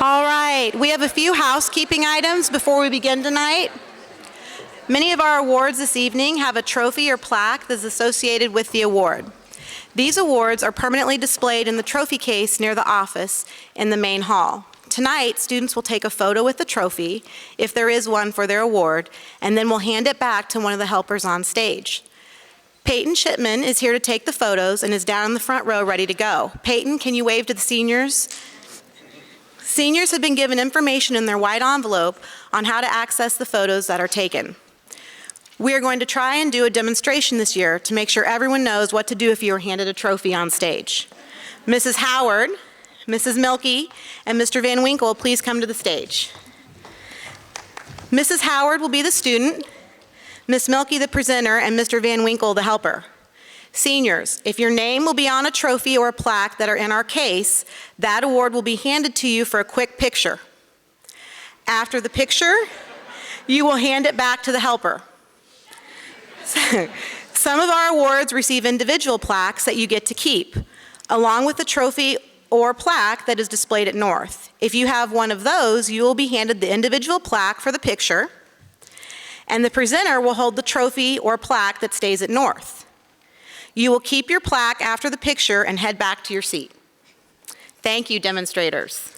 All right, we have a few housekeeping items before we begin tonight. Many of our awards this evening have a trophy or plaque that's associated with the award. These awards are permanently displayed in the trophy case near the office in the main hall. Tonight, students will take a photo with the trophy, if there is one for their award, and then we'll hand it back to one of the helpers on stage. Peyton Shipman is here to take the photos and is down in the front row ready to go. Peyton, can you wave to the seniors? Seniors have been given information in their white envelope on how to access the photos that are taken. We are going to try and do a demonstration this year to make sure everyone knows what to do if you are handed a trophy on stage. Mrs. Howard, Mrs. Milkey, and Mr. Van Winkle, please come to the stage. Mrs. Howard will be the student, Ms. Milkey the presenter, and Mr. Van Winkle the helper. Seniors, if your name will be on a trophy or a plaque that are in our case, that award will be handed to you for a quick picture. After the picture, you will hand it back to the helper. Some of our awards receive individual plaques that you get to keep, along with the trophy or plaque that is displayed at North. If you have one of those, you will be handed the individual plaque for the picture, and the presenter will hold the trophy or plaque that stays at North. You will keep your plaque after the picture and head back to your seat. Thank you, demonstrators.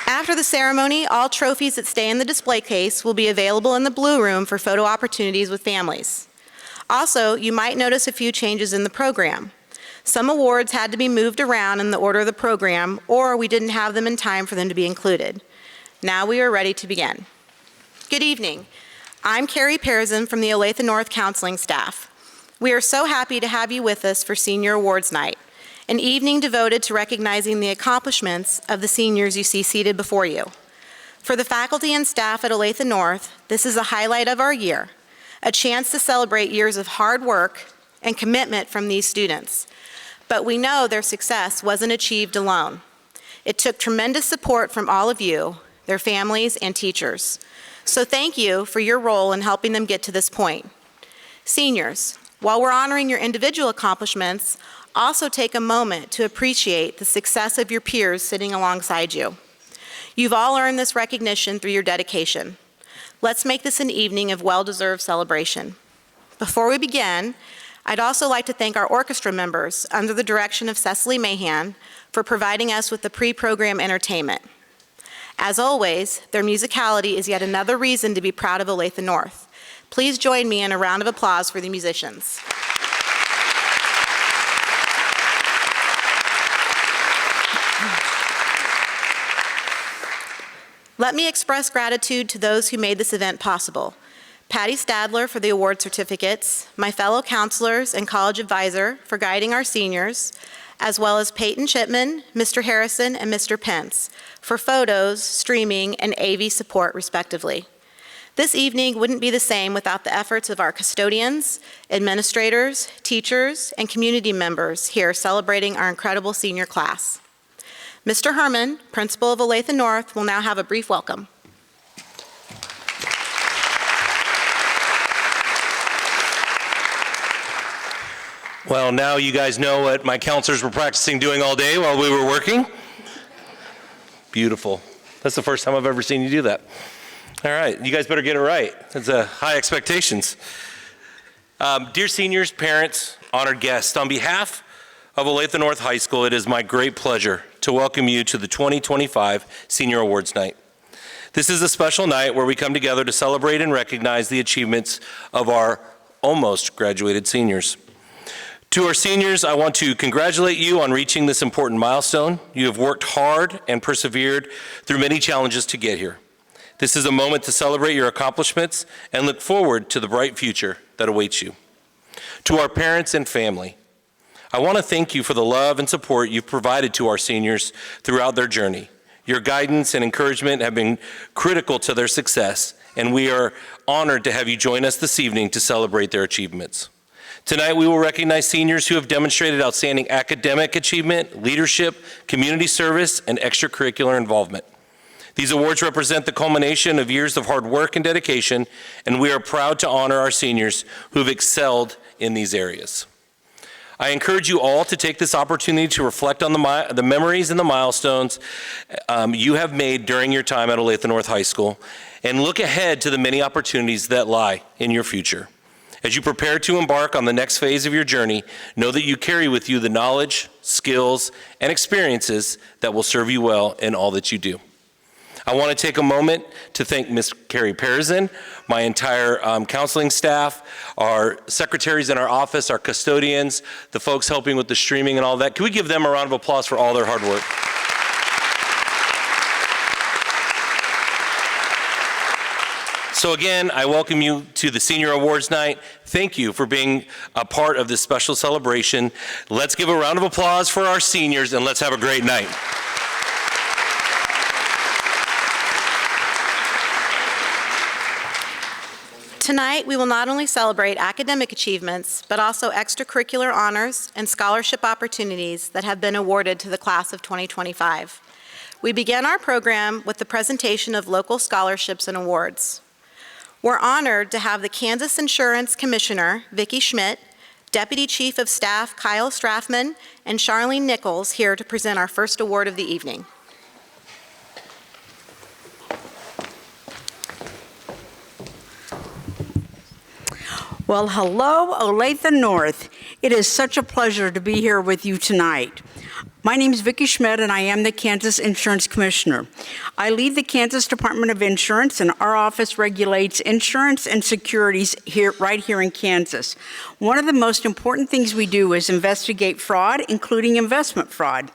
After the ceremony, all trophies that stay in the display case will be available in the Blue Room for photo opportunities with families. Also, you might notice a few changes in the program. Some awards had to be moved around in the order of the program, or we didn't have them in time for them to be included. Now we are ready to begin. Good evening. I'm Carrie Pearson from the Olathe North Counseling staff. We are so happy to have you with us for Senior Awards Night, an evening devoted to recognizing the accomplishments of the seniors you see seated before you. For the faculty and staff at Olathe North, this is a highlight of our year, a chance to celebrate years of hard work and commitment from these students. But we know their success wasn't achieved alone. It took tremendous support from all of you, their families, and teachers. So thank you for your role in helping them get to this point. Seniors, while we're honoring your individual accomplishments, also take a moment to appreciate the success of your peers sitting alongside you. You've all earned this recognition through your dedication. Let's make this an evening of well-deserved celebration. Before we begin, I'd also like to thank our orchestra members under the direction of Cecily Mahan for providing us with the pre-program entertainment. As always, their musicality is yet another reason to be proud of Olathe North. Please join me in a round of applause for the musicians. Let me express gratitude to those who made this event possible. Patty Stadler for the award certificates, my fellow counselors and college advisor for guiding our seniors, as well as Peyton Shipman, Mr. Harrison, and Mr. Pence for photos, streaming, and AV support, respectively. This evening wouldn't be the same without the efforts of our custodians, administrators, teachers, and community members here celebrating our incredible senior class. Mr. Herman, principal of Olathe North, will now have a brief welcome. Well, now you guys know what my counselors were practicing doing all day while we were working. Beautiful. That's the first time I've ever seen you do that. All right, you guys better get it right. That's high expectations. Dear seniors, parents, honored guests, on behalf of Olathe North High School, it is my great pleasure to welcome you to the 2025 Senior Awards Night. This is a special night where we come together to celebrate and recognize the achievements of our almost graduated seniors. To our seniors, I want to congratulate you on reaching this important milestone. You have worked hard and persevered through many challenges to get here. This is a moment to celebrate your accomplishments and look forward to the bright future that awaits you. To our parents and family, I want to thank you for the love and support you've provided to our seniors throughout their journey. Your guidance and encouragement have been critical to their success, and we are honored to have you join us this evening to celebrate their achievements. Tonight, we will recognize seniors who have demonstrated outstanding academic achievement, leadership, community service, and extracurricular involvement. These awards represent the culmination of years of hard work and dedication, and we are proud to honor our seniors who have excelled in these areas. I encourage you all to take this opportunity to reflect on the memories and the milestones you have made during your time at Olathe North High School, and look ahead to the many opportunities that lie in your future. As you prepare to embark on the next phase of your journey, know that you carry with you the knowledge, skills, and experiences that will serve you well in all that you do. I want to take a moment to thank Ms. Carrie Pearson, my entire counseling staff, our secretaries in our office, our custodians, the folks helping with the streaming and all that. Can we give them a round of applause for all their hard work? So again, I welcome you to the Senior Awards Night. Thank you for being a part of this special celebration. Let's give a round of applause for our seniors, and let's have a great night. Tonight, we will not only celebrate academic achievements, but also extracurricular honors and scholarship opportunities that have been awarded to the class of 2025. We begin our program with the presentation of local scholarships and awards. We're honored to have the Kansas Insurance Commissioner, Vicki Schmidt, Deputy Chief of Staff Kyle Straffman, and Charlene Nichols here to present our first award of the evening. Well, hello, Olathe North. It is such a pleasure to be here with you tonight. My name is Vicki Schmidt, and I am the Kansas Insurance Commissioner. I lead the Kansas Department of Insurance, and our office regulates insurance and securities right here in Kansas. One of the most important things we do is investigate fraud, including investment fraud.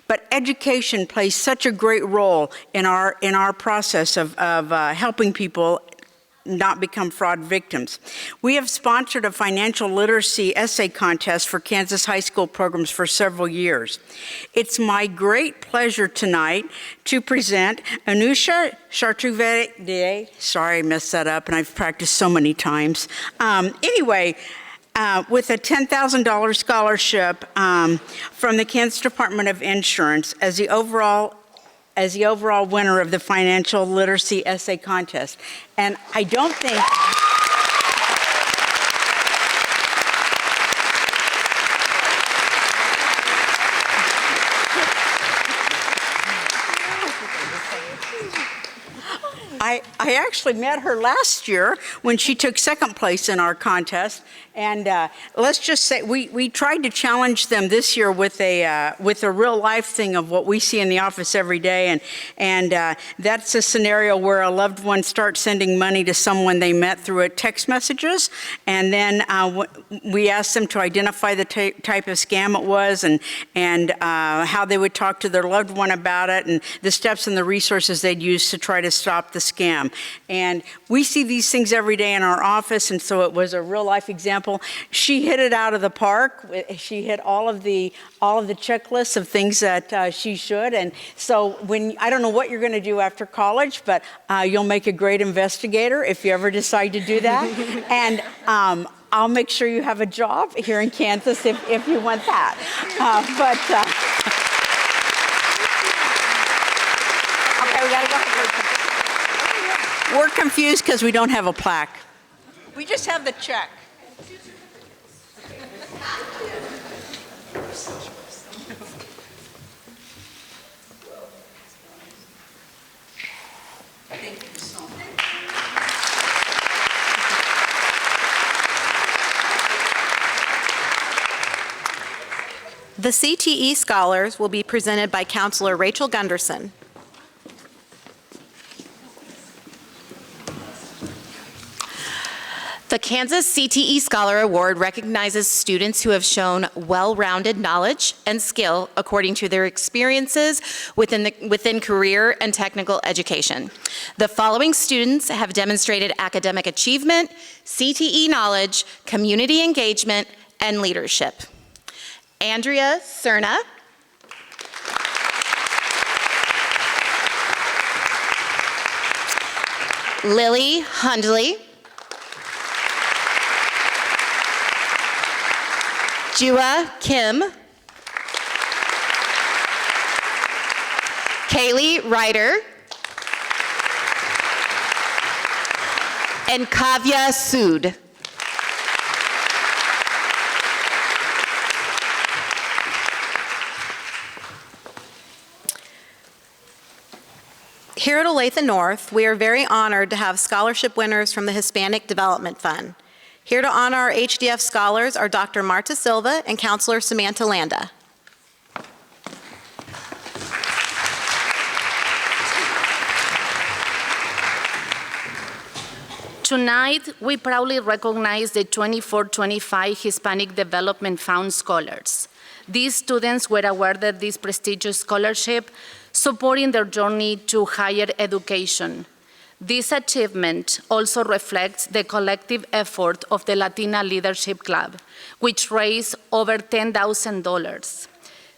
But education plays such a great role in our process of helping people not become fraud victims. We have sponsored a financial literacy essay contest for Kansas high school programs for several years. It's my great pleasure tonight to present Anusha Chartuverde. Sorry, I messed that up, and I've practiced so many times. With a $10,000 scholarship from the Kansas Department of Insurance as the overall winner of the financial literacy essay contest. And I don't think... I actually met her last year when she took second place in our contest, and let's just say we tried to challenge them this year with a real life thing of what we see in the office every day, and that's a scenario where a loved one starts sending money to someone they met through a text messages, and then we asked them to identify the type of scam it was, and how they would talk to their loved one about it, and the steps and the resources they'd use to try to stop the scam. And we see these things every day in our office, and so it was a real life example. She hit it out of the park. She hit all of the checklists of things that she should. And so I don't know what you're going to do after college, but you'll make a great investigator if you ever decide to do that. And I'll make sure you have a job here in Kansas if you want that. Okay, we gotta go. We're confused because we don't have a plaque. We just have the check. Thank you so much. The CTE Scholars will be presented by Counselor Rachel Gunderson. The Kansas CTE Scholar Award recognizes students who have shown well-rounded knowledge and skill according to their experiences within career and technical education. The following students have demonstrated academic achievement, CTE knowledge, community engagement, and leadership. Andrea Cerna, Lily Hundley, Jua Kim, Kaylee Ryder, and Kavya Sood. Here at Olathe North, we are very honored to have scholarship winners from the Hispanic Development Fund. Here to honor our HDF scholars are Dr. Marta Silva and Counselor Samantha Landa. Tonight, we proudly recognize the 24-25 Hispanic Development Fund scholars. These students were awarded this prestigious scholarship, supporting their journey to higher education. This achievement also reflects the collective effort of the Latina Leadership Club, which raised over $10,000.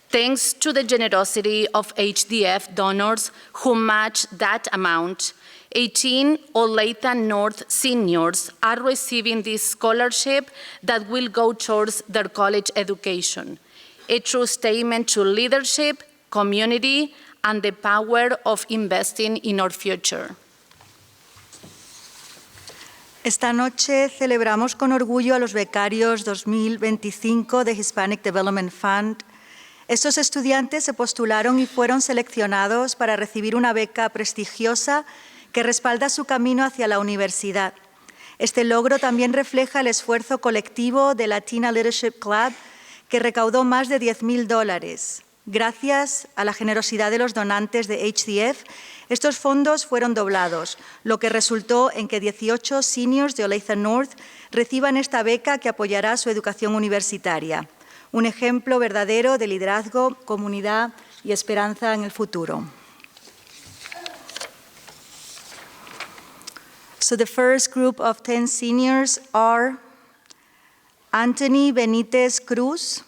Thanks to the generosity of HDF donors who matched that amount, 18 Olathe North seniors are receiving this scholarship that will go towards their college education, a true statement to leadership, community, and the power of investing in our future. Esta noche celebramos con orgullo a los becarios 2025 de Hispanic Development Fund. Estos estudiantes se postularon y fueron seleccionados para recibir una beca prestigiosa que respalda su camino hacia la universidad. Este logro también refleja el esfuerzo colectivo de Latina Leadership Club, que recaudó más de $10,000. Gracias a la generosidad de los donantes de HDF, estos fondos fueron doblados, lo que resultó en que 18 seniors de Olathe North reciban esta beca que apoyará su educación universitaria. Un ejemplo verdadero de liderazgo, comunidad y esperanza en el futuro. So the first group of 10 seniors are Anthony Benitez Cruz.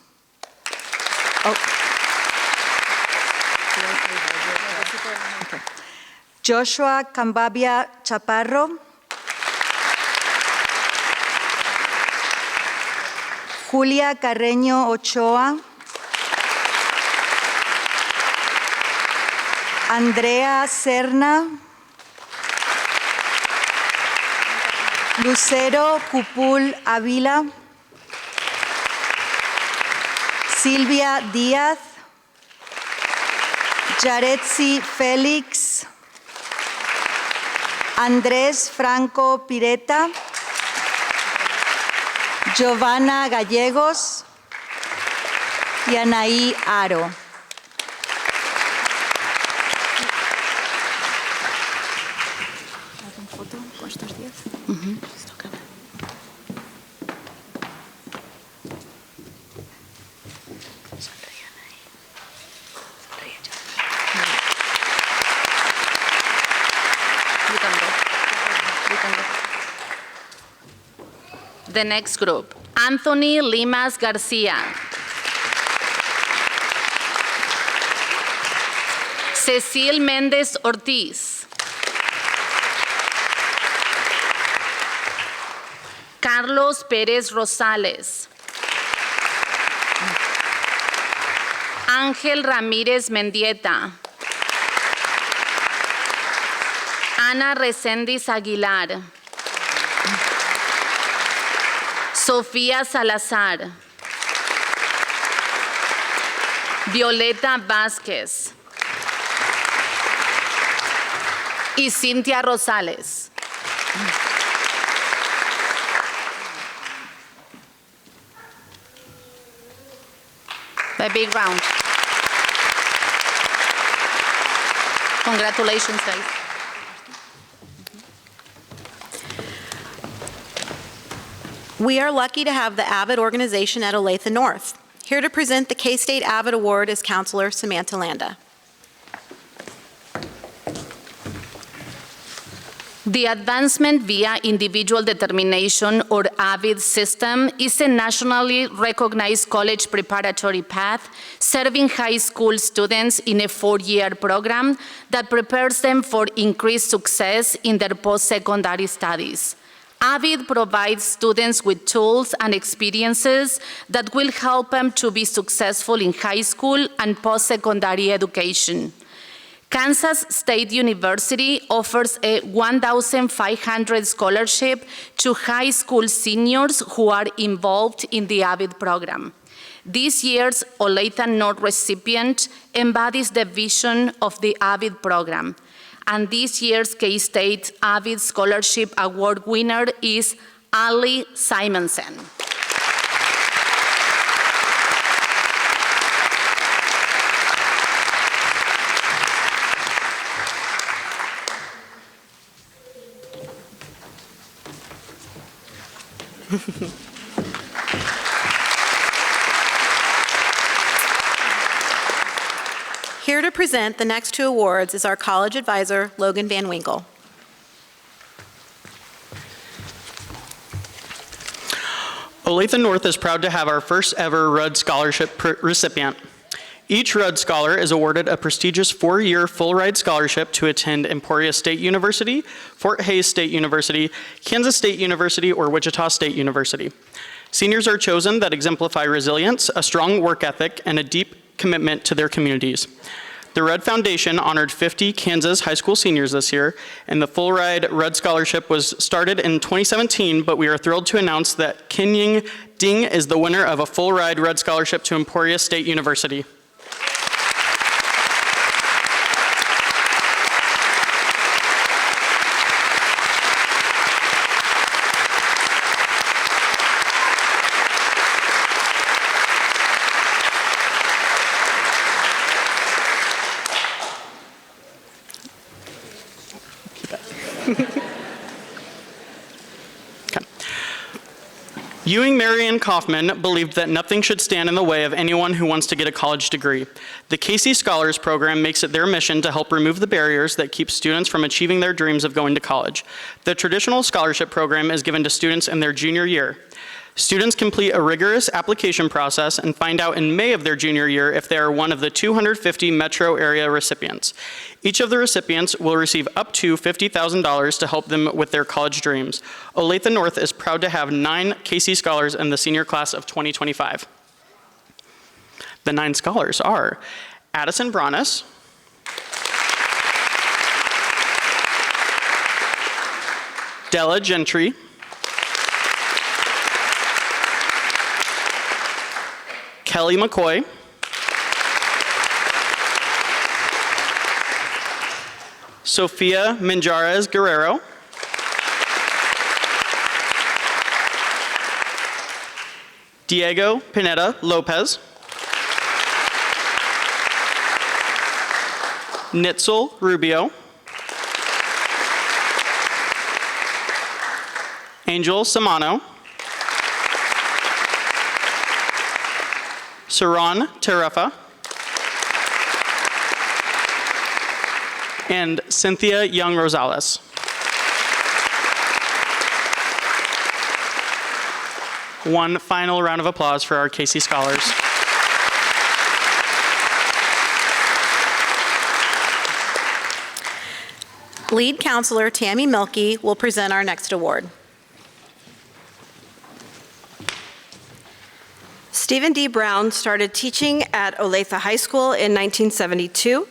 Joshua Cambabia Chaparro. Julia Carreño Ochoa. Andrea Serna. Lucero Cupul Ávila. Silvia Díaz. Yaretsi Félix. Andrés Franco Pireta. Giovanna Gallegos y Anaí Aro. The next group, Anthony Limas Garcia. Cecil Méndez Ortiz. Carlos Pérez Rosales. Ángel Ramírez Mendieta. Ana Reséndiz Aguilar. Sofía Salazar. Violeta Vázquez. Y Cintia Rosales. A big round. Congratulations, guys. We are lucky to have the AVID organization at Olathe North. Here to present the K-State AVID Award is Counselor Samantha Landa. The Advancement via Individual Determination, or AVID system, is a nationally recognized college preparatory path serving high school students in a 4-year program that prepares them for increased success in their post-secondary studies. AVID provides students with tools and experiences that will help them to be successful in high school and post-secondary education. Kansas State University offers a $1,500 scholarship to high school seniors who are involved in the AVID program. This year's Olathe North recipient embodies the vision of the AVID program. And this year's K-State Avid Scholarship Award winner is Ali Simonson. Here to present the next two awards is our college advisor, Logan Van Winkle. Olathe North is proud to have our first ever Rudd Scholarship recipient. Each Rudd Scholar is awarded a prestigious 4-year full-ride scholarship to attend Emporia State University, Fort Hays State University, Kansas State University, or Wichita State University. Seniors are chosen that exemplify resilience, a strong work ethic, and a deep commitment to their communities. The Rudd Foundation honored 50 Kansas high school seniors this year, and the full-ride Rudd Scholarship was started in 2017, but we are thrilled to announce that Kinying Ding is the winner of a full-ride Rudd Scholarship to Emporia State University. Ewing Marion Kaufman believed that nothing should stand in the way of anyone who wants to get a college degree. The Casey Scholars Program makes it their mission to help remove the barriers that keep students from achieving their dreams of going to college. The traditional scholarship program is given to students in their junior year. Students complete a rigorous application process and find out in May of their junior year if they are one of the 250 metro area recipients. Each of the recipients will receive up to $50,000 to help them with their college dreams. Olathe North is proud to have 9 Casey Scholars in the senior class of 2025. The 9 scholars are Addison Bronis, Della Gentry, Kelly McCoy, Sofia Minjares Guerrero, Diego Pineda Lopez, Nitzel Rubio, Angel Samano, Saran Terefa, and Cynthia Young Rosales. One final round of applause for our Casey Scholars. Lead counselor Tammy Milkey will present our next award. Stephen D. Brown started teaching at Olathe High School in 1972.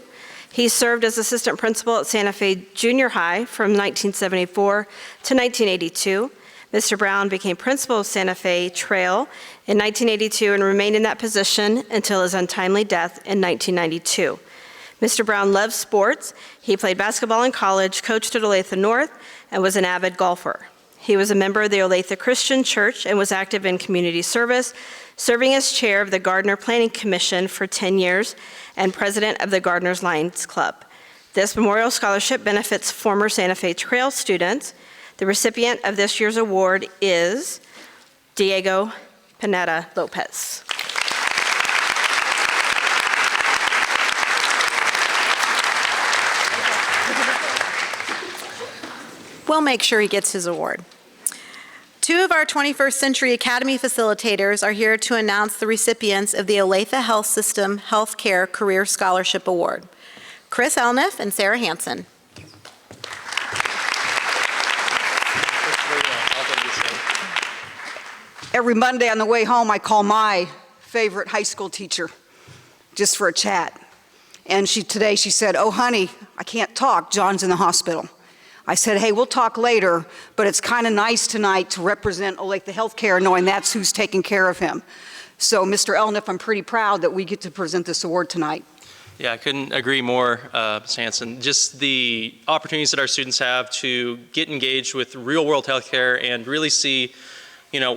He served as assistant principal at Santa Fe Junior High from 1974 to 1982. Mr. Brown became principal of Santa Fe Trail in 1982 and remained in that position until his untimely death in 1992. Mr. Brown loves sports. He played basketball in college, coached at Olathe North, and was an avid golfer. He was a member of the Olathe Christian Church and was active in community service, serving as chair of the Gardner Planning Commission for 10 years and president of the Gardner's Lions Club. This memorial scholarship benefits former Santa Fe Trail students. The recipient of this year's award is Diego Pineda Lopez. We'll make sure he gets his award. 2 of our 21st Century Academy facilitators are here to announce the recipients of the Olathe Health System Healthcare Career Scholarship Award, Chris Elniff and Sarah Hansen. Every Monday on the way home, I call my favorite high school teacher just for a chat. And today she said, "Oh, honey, I can't talk. John's in the hospital." I said, "Hey, we'll talk later, but it's kind of nice tonight to represent Olathe Healthcare, knowing that's who's taking care of him." So, Mr. Elniff, I'm pretty proud that we get to present this award tonight. Yeah, I couldn't agree more, Sanson. Just the opportunities that our students have to get engaged with real-world healthcare and really see,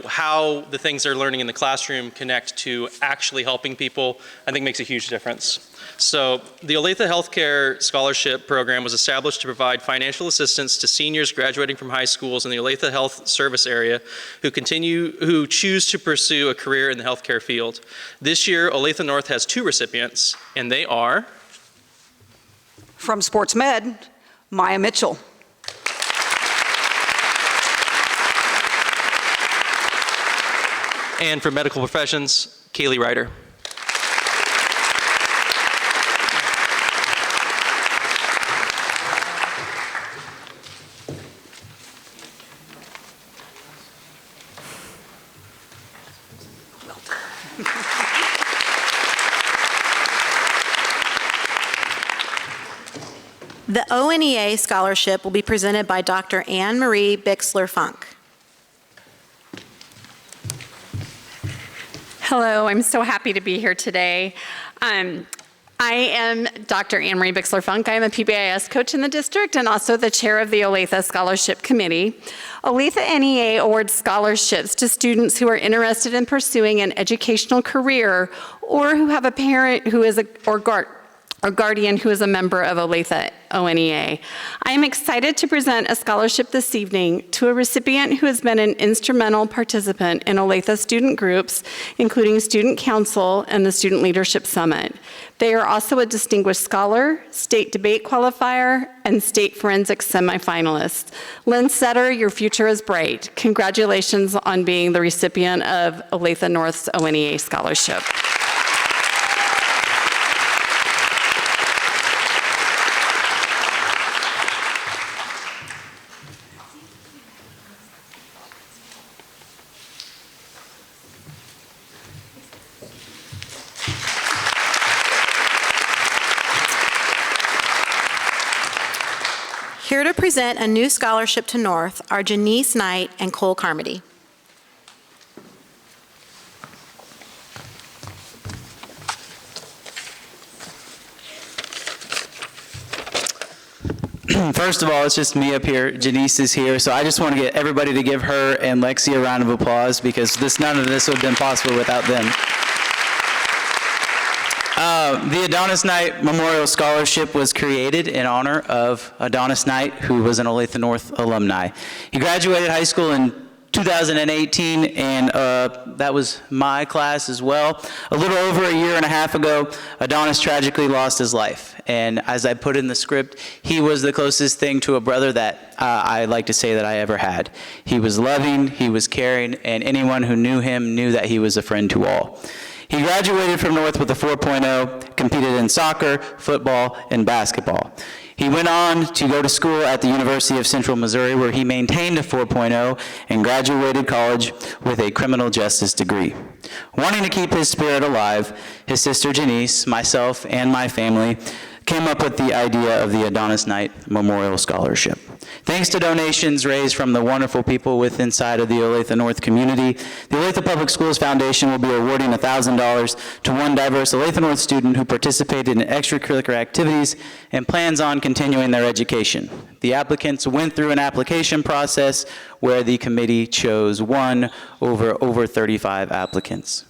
how the things they're learning in the classroom connect to actually helping people, I think makes a huge difference. So the Olathe Healthcare Scholarship Program was established to provide financial assistance to seniors graduating from high schools in the Olathe Health Service area who choose to pursue a career in the healthcare field. This year, Olathe North has 2 recipients, and they are From Sports Med, Maya Mitchell. and for medical professions, Kaylee Ryder. The ONEA scholarship will be presented by Dr. Anne Marie Bixler-Funk. Hello, I'm so happy to be here today. I am Dr. Anne Marie Bixler-Funk. I am a PBIS coach in the district and also the chair of the Olathe Scholarship Committee. Olathe NEA awards scholarships to students who are interested in pursuing an educational career or who have a parent who is or guardian who is a member of Olathe ONEA. I am excited to present a scholarship this evening to a recipient who has been an instrumental participant in Olathe student groups, including Student Council and the Student Leadership Summit. They are also a distinguished scholar, state debate qualifier, and state forensics semifinalist. Lynn Setter, your future is bright. Congratulations on being the recipient of Olathe North's ONEA scholarship. Here to present a new scholarship to North are Janice Knight and Cole Carmody. First of all, it's just me up here. Janice is here, so I just want to get everybody to give her and Lexi a round of applause because none of this would have been possible without them. The Adonis Knight Memorial Scholarship was created in honor of Adonis Knight, who was an Olathe North alumni. He graduated high school in 2018, and that was my class as well. A little over a year and a half ago, Adonis tragically lost his life. And as I put in the script, he was the closest thing to a brother that I like to say that I ever had. He was loving, he was caring, and anyone who knew him knew that he was a friend to all. He graduated from North with a 4.0, competed in soccer, football, and basketball. He went on to go to school at the University of Central Missouri, where he maintained a 4.0 and graduated college with a criminal justice degree. Wanting to keep his spirit alive, his sister Janice, myself, and my family came up with the idea of the Adonis Knight Memorial Scholarship. Thanks to donations raised from the wonderful people inside of the Olathe North community, the Olathe Public Schools Foundation will be awarding $1,000 to one diverse Olathe North student who participated in extracurricular activities and plans on continuing their education. The applicants went through an application process where the committee chose one over 35 applicants.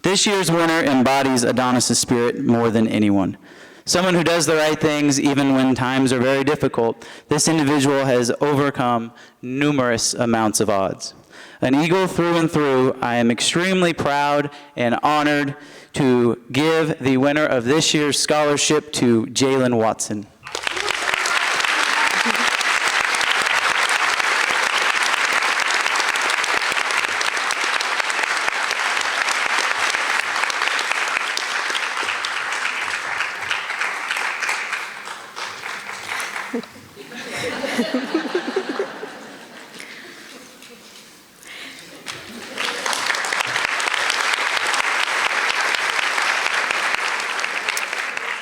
This year's winner embodies Adonis' spirit more than anyone. Someone who does the right things even when times are very difficult. This individual has overcome numerous amounts of odds. An Eagle through and through, I am extremely proud and honored to give the winner of this year's scholarship to Jalen Watson.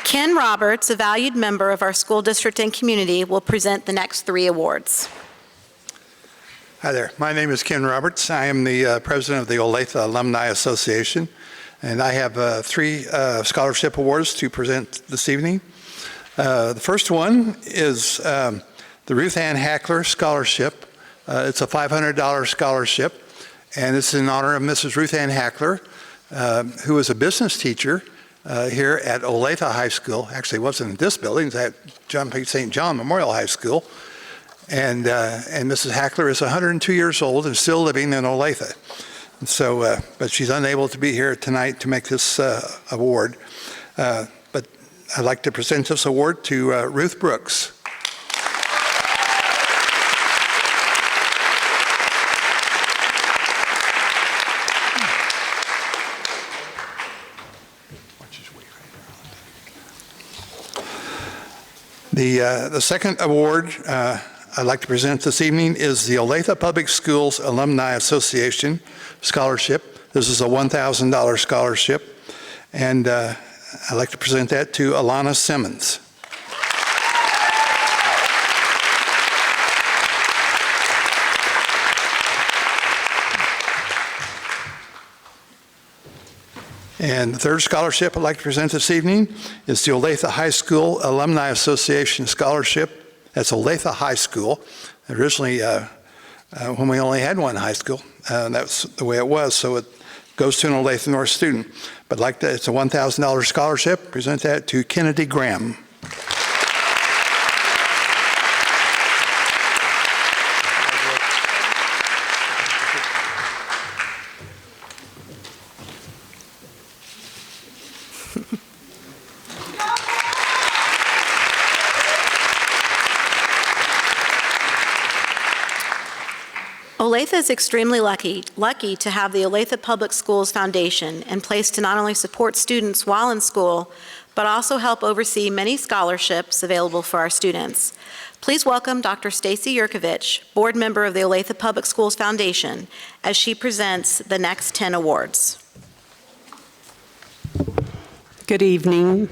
Ken Roberts, a valued member of our school district and community, will present the next 3 awards. Hi there. My name is Ken Roberts. I am the president of the Olathe Alumni Association. And I have three scholarship awards to present this evening. The first one is the Ruth Ann Hackler Scholarship. It's a $500 scholarship, and it's in honor of Mrs. Ruth Ann Hackler, who was a business teacher here at Olathe High School. Actually, it wasn't in this building, it's at St. John Memorial High School. And Mrs. Hackler is 102 years old and still living in Olathe. And so, but she's unable to be here tonight to make this award. But I'd like to present this award to Ruth Brooks. The second award I'd like to present this evening is the Olathe Public Schools Alumni Association Scholarship. This is a $1,000 scholarship, and I'd like to present that to Alana Simmons. And the third scholarship I'd like to present this evening is the Olathe High School Alumni Association Scholarship. That's Olathe High School. Originally, when we only had one high school, that's the way it was, so it goes to an Olathe North student. But like that, it's a $1,000 scholarship. Present that to Kennedy Graham. Olathe is extremely lucky to have the Olathe Public Schools Foundation in place to not only support students while in school, but also help oversee many scholarships available for our students. Please welcome Dr. Stacy Yurkovich, board member of the Olathe Public Schools Foundation, as she presents the next 10 awards. Good evening,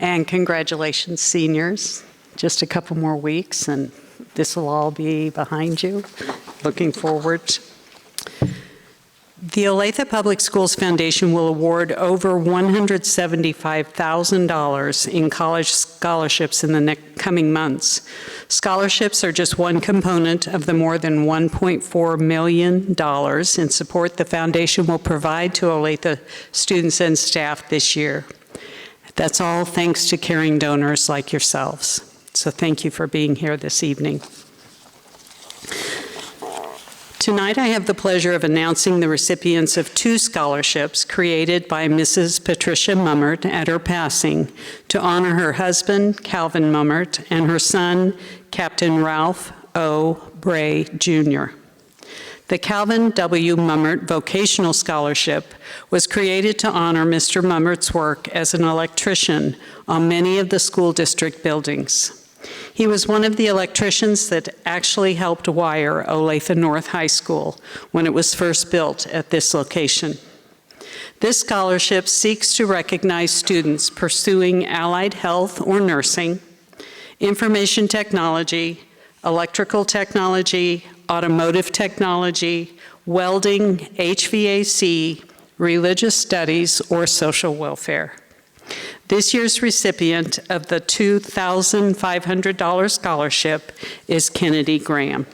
and congratulations, seniors. Just a couple more weeks, and this will all be behind you. Looking forward. The Olathe Public Schools Foundation will award over $175,000 in college scholarships in the coming months. Scholarships are just one component of the more than $1.4 million in support the foundation will provide to Olathe students and staff this year. That's all thanks to caring donors like yourselves. So thank you for being here this evening. Tonight, I have the pleasure of announcing the recipients of 2 scholarships created by Mrs. Patricia Mummert at her passing to honor her husband, Calvin Mummert, and her son, Captain Ralph O. Bray, Jr. The Calvin W. Mummert Vocational Scholarship was created to honor Mr. Mummert's work as an electrician on many of the school district buildings. He was one of the electricians that actually helped wire Olathe North High School when it was first built at this location. This scholarship seeks to recognize students pursuing allied health or nursing, information technology, electrical technology, automotive technology, welding, HVAC, religious studies, or social welfare. This year's recipient of the $2,500 scholarship is Kennedy Graham.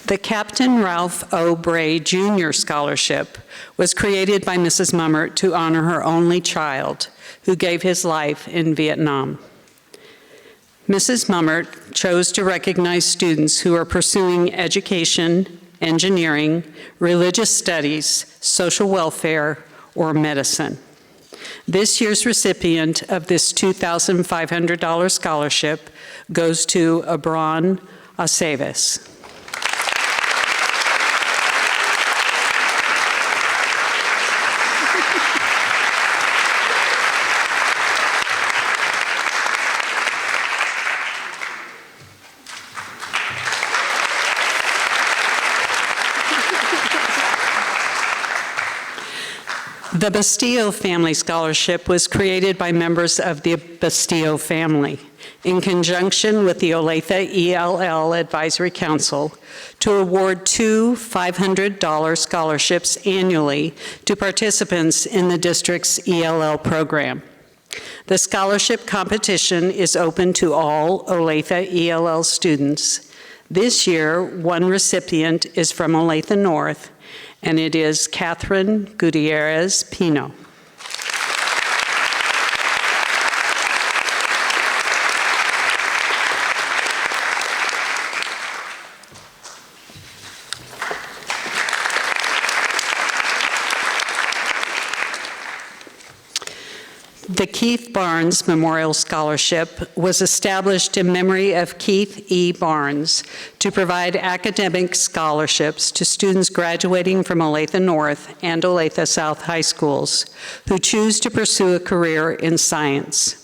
The Captain Ralph O. Bray Jr. Scholarship was created by Mrs. Mummert to honor her only child, who gave his life in Vietnam. Mrs. Mummert chose to recognize students who are pursuing education, engineering, religious studies, social welfare, or medicine. This year's recipient of this $2,500 scholarship goes to Abron Aceves. The Bastillo Family Scholarship was created by members of the Bastillo family in conjunction with the Olathe ELL Advisory Council to award two $500 scholarships annually to participants in the district's ELL program. The scholarship competition is open to all Olathe ELL students. This year, one recipient is from Olathe North, and it is Catherine Gutierrez Pino. The Keith Barnes Memorial Scholarship was established in memory of Keith E. Barnes to provide academic scholarships to students graduating from Olathe North and Olathe South High Schools who choose to pursue a career in science.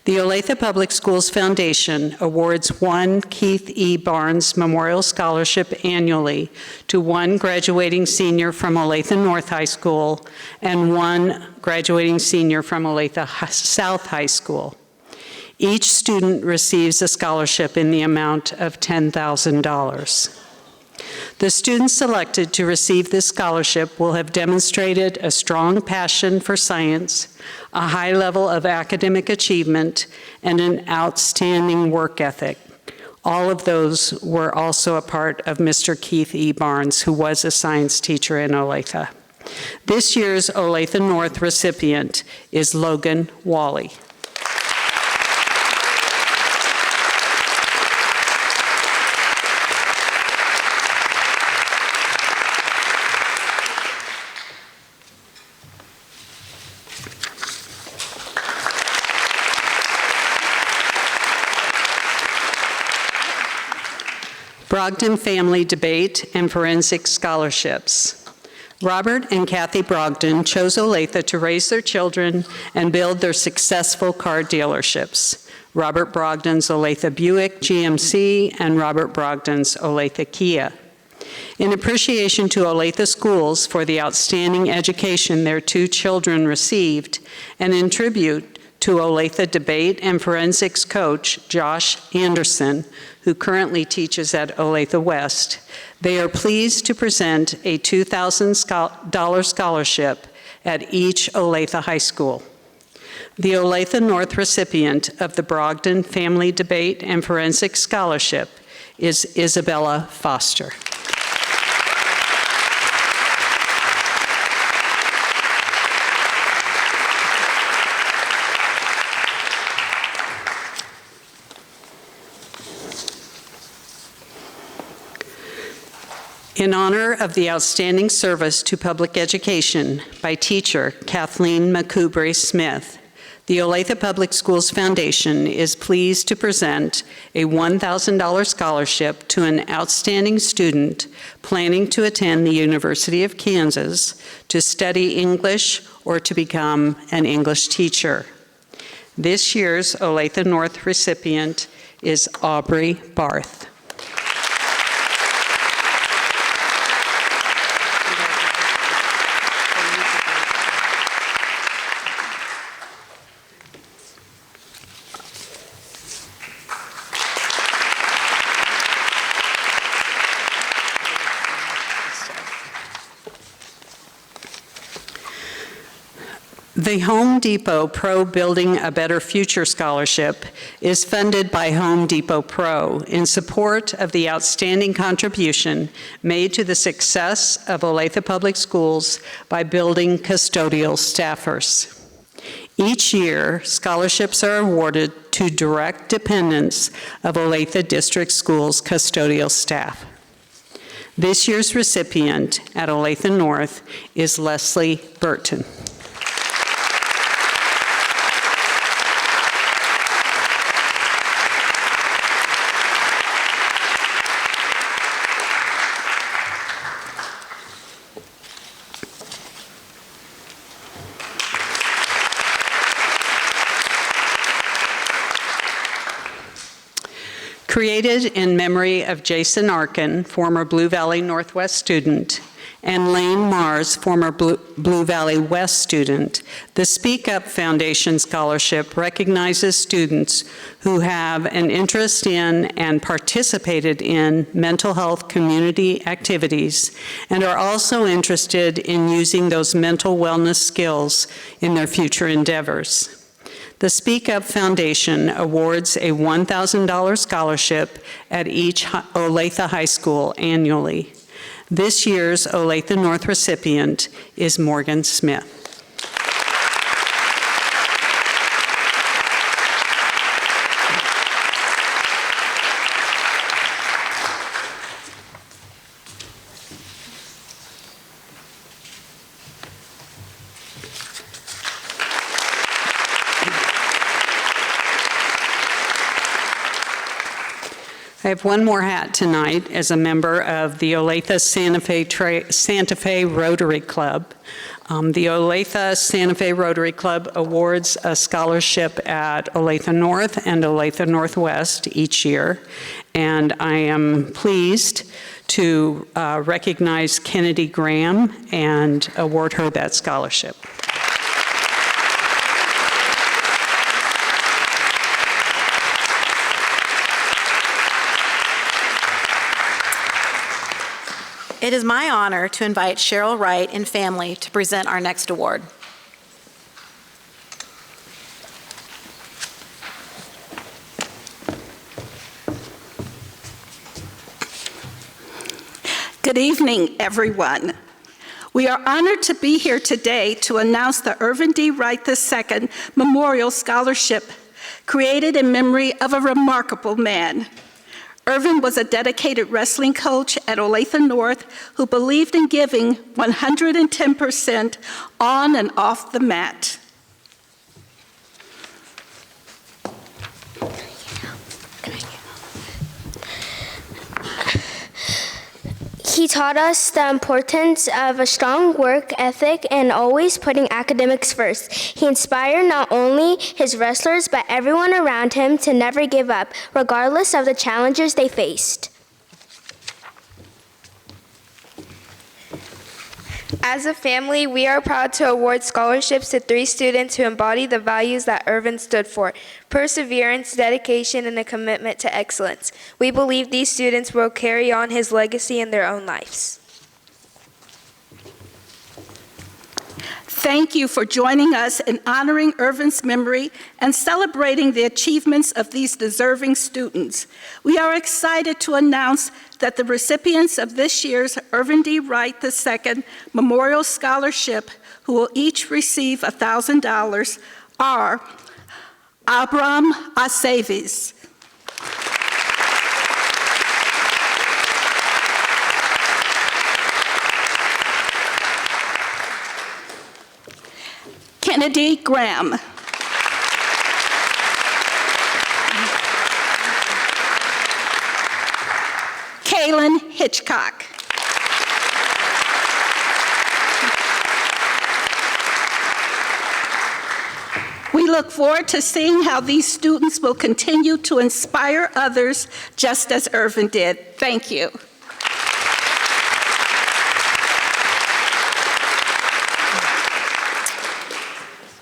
The Olathe Public Schools Foundation awards one Keith E. Barnes Memorial Scholarship annually to one graduating senior from Olathe North High School and one graduating senior from Olathe South High School. Each student receives a scholarship in the amount of $10,000. The students selected to receive this scholarship will have demonstrated a strong passion for science, a high level of academic achievement, and an outstanding work ethic. All of those were also a part of Mr. Keith E. Barnes, who was a science teacher in Olathe. This year's Olathe North recipient is Logan Wally. Brogdon Family Debate and Forensic Scholarships. Robert and Kathy Brogdon chose Olathe to raise their children and build their successful car dealerships. Robert Brogdon's Olathe Buick GMC and Robert Brogdon's Olathe Kia. In appreciation to Olathe schools for the outstanding education their two children received, and in tribute to Olathe debate and forensics coach Josh Anderson, who currently teaches at Olathe West, they are pleased to present a $2,000 scholarship at each Olathe High School. The Olathe North recipient of the Brogdon Family Debate and Forensics Scholarship is Isabella Foster. In honor of the outstanding service to public education by teacher Kathleen McCoubrey Smith, the Olathe Public Schools Foundation is pleased to present a $1,000 scholarship to an outstanding student planning to attend the University of Kansas to study English or to become an English teacher. This year's Olathe North recipient is Aubrey Barth. The Home Depot Pro Building a Better Future Scholarship is funded by Home Depot Pro in support of the outstanding contribution made to the success of Olathe Public Schools by building custodial staffers. Each year, scholarships are awarded to direct dependents of Olathe District Schools custodial staff. This year's recipient at Olathe North is Leslie Burton. Created in memory of Jason Arkin, former Blue Valley Northwest student, and Lane Mars, former Blue Valley West student. The Speak Up Foundation Scholarship recognizes students who have an interest in and participated in mental health community activities and are also interested in using those mental wellness skills in their future endeavors. The Speak Up Foundation awards a $1,000 scholarship at each Olathe High School annually. This year's Olathe North recipient is Morgan Smith. I have one more hat tonight as a member of the Olathe Santa Fe Rotary Club. The Olathe Santa Fe Rotary Club awards a scholarship at Olathe North and Olathe Northwest each year, and I am pleased to recognize Kennedy Graham and award her that scholarship. It is my honor to invite Cheryl Wright and family to present our next award. Good evening, everyone. We are honored to be here today to announce the Irvin D. Wright II Memorial Scholarship, created in memory of a remarkable man. Irvin was a dedicated wrestling coach at Olathe North who believed in giving 110% on and off the mat. He taught us the importance of a strong work ethic and always putting academics first. He inspired not only his wrestlers, but everyone around him to never give up, regardless of the challenges they faced. As a family, we are proud to award scholarships to 3 students who embody the values that Irvin stood for: perseverance, dedication, and a commitment to excellence. We believe these students will carry on his legacy in their own lives. Thank you for joining us in honoring Irvin's memory and celebrating the achievements of these deserving students. We are excited to announce that the recipients of this year's Irvin D. Wright II Memorial Scholarship, who will each receive $1,000, are Abram Aceves, Kennedy Graham, Kaylin Hitchcock, we look forward to seeing how these students will continue to inspire others just as Irvin did. Thank you.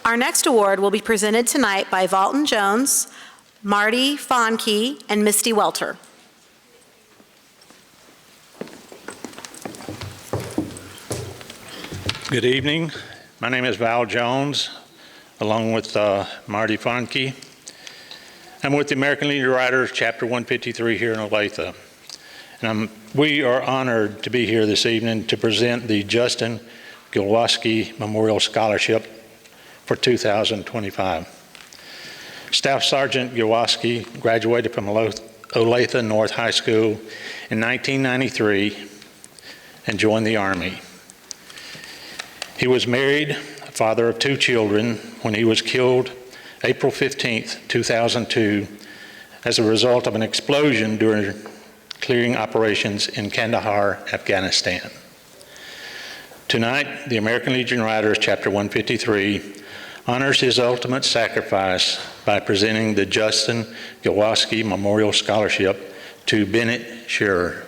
Our next award will be presented tonight by Valton Jones, Marty Fonke, and Misty Welter. Good evening. My name is Val Jones, along with Marty Fonke. I'm with the American Legion of Writers, Chapter 153 here in Olathe. And we are honored to be here this evening to present the Justin Gilwaski Memorial Scholarship for 2025. Staff Sergeant Gilwaski graduated from Olathe North High School in 1993 and joined the Army. He was married, a father of 2 children, when he was killed April 15th, 2002, as a result of an explosion during clearing operations in Kandahar, Afghanistan. Tonight, the American Legion Writers, Chapter 153, honors his ultimate sacrifice by presenting the Justin Gilwaski Memorial Scholarship to Bennett Shearer.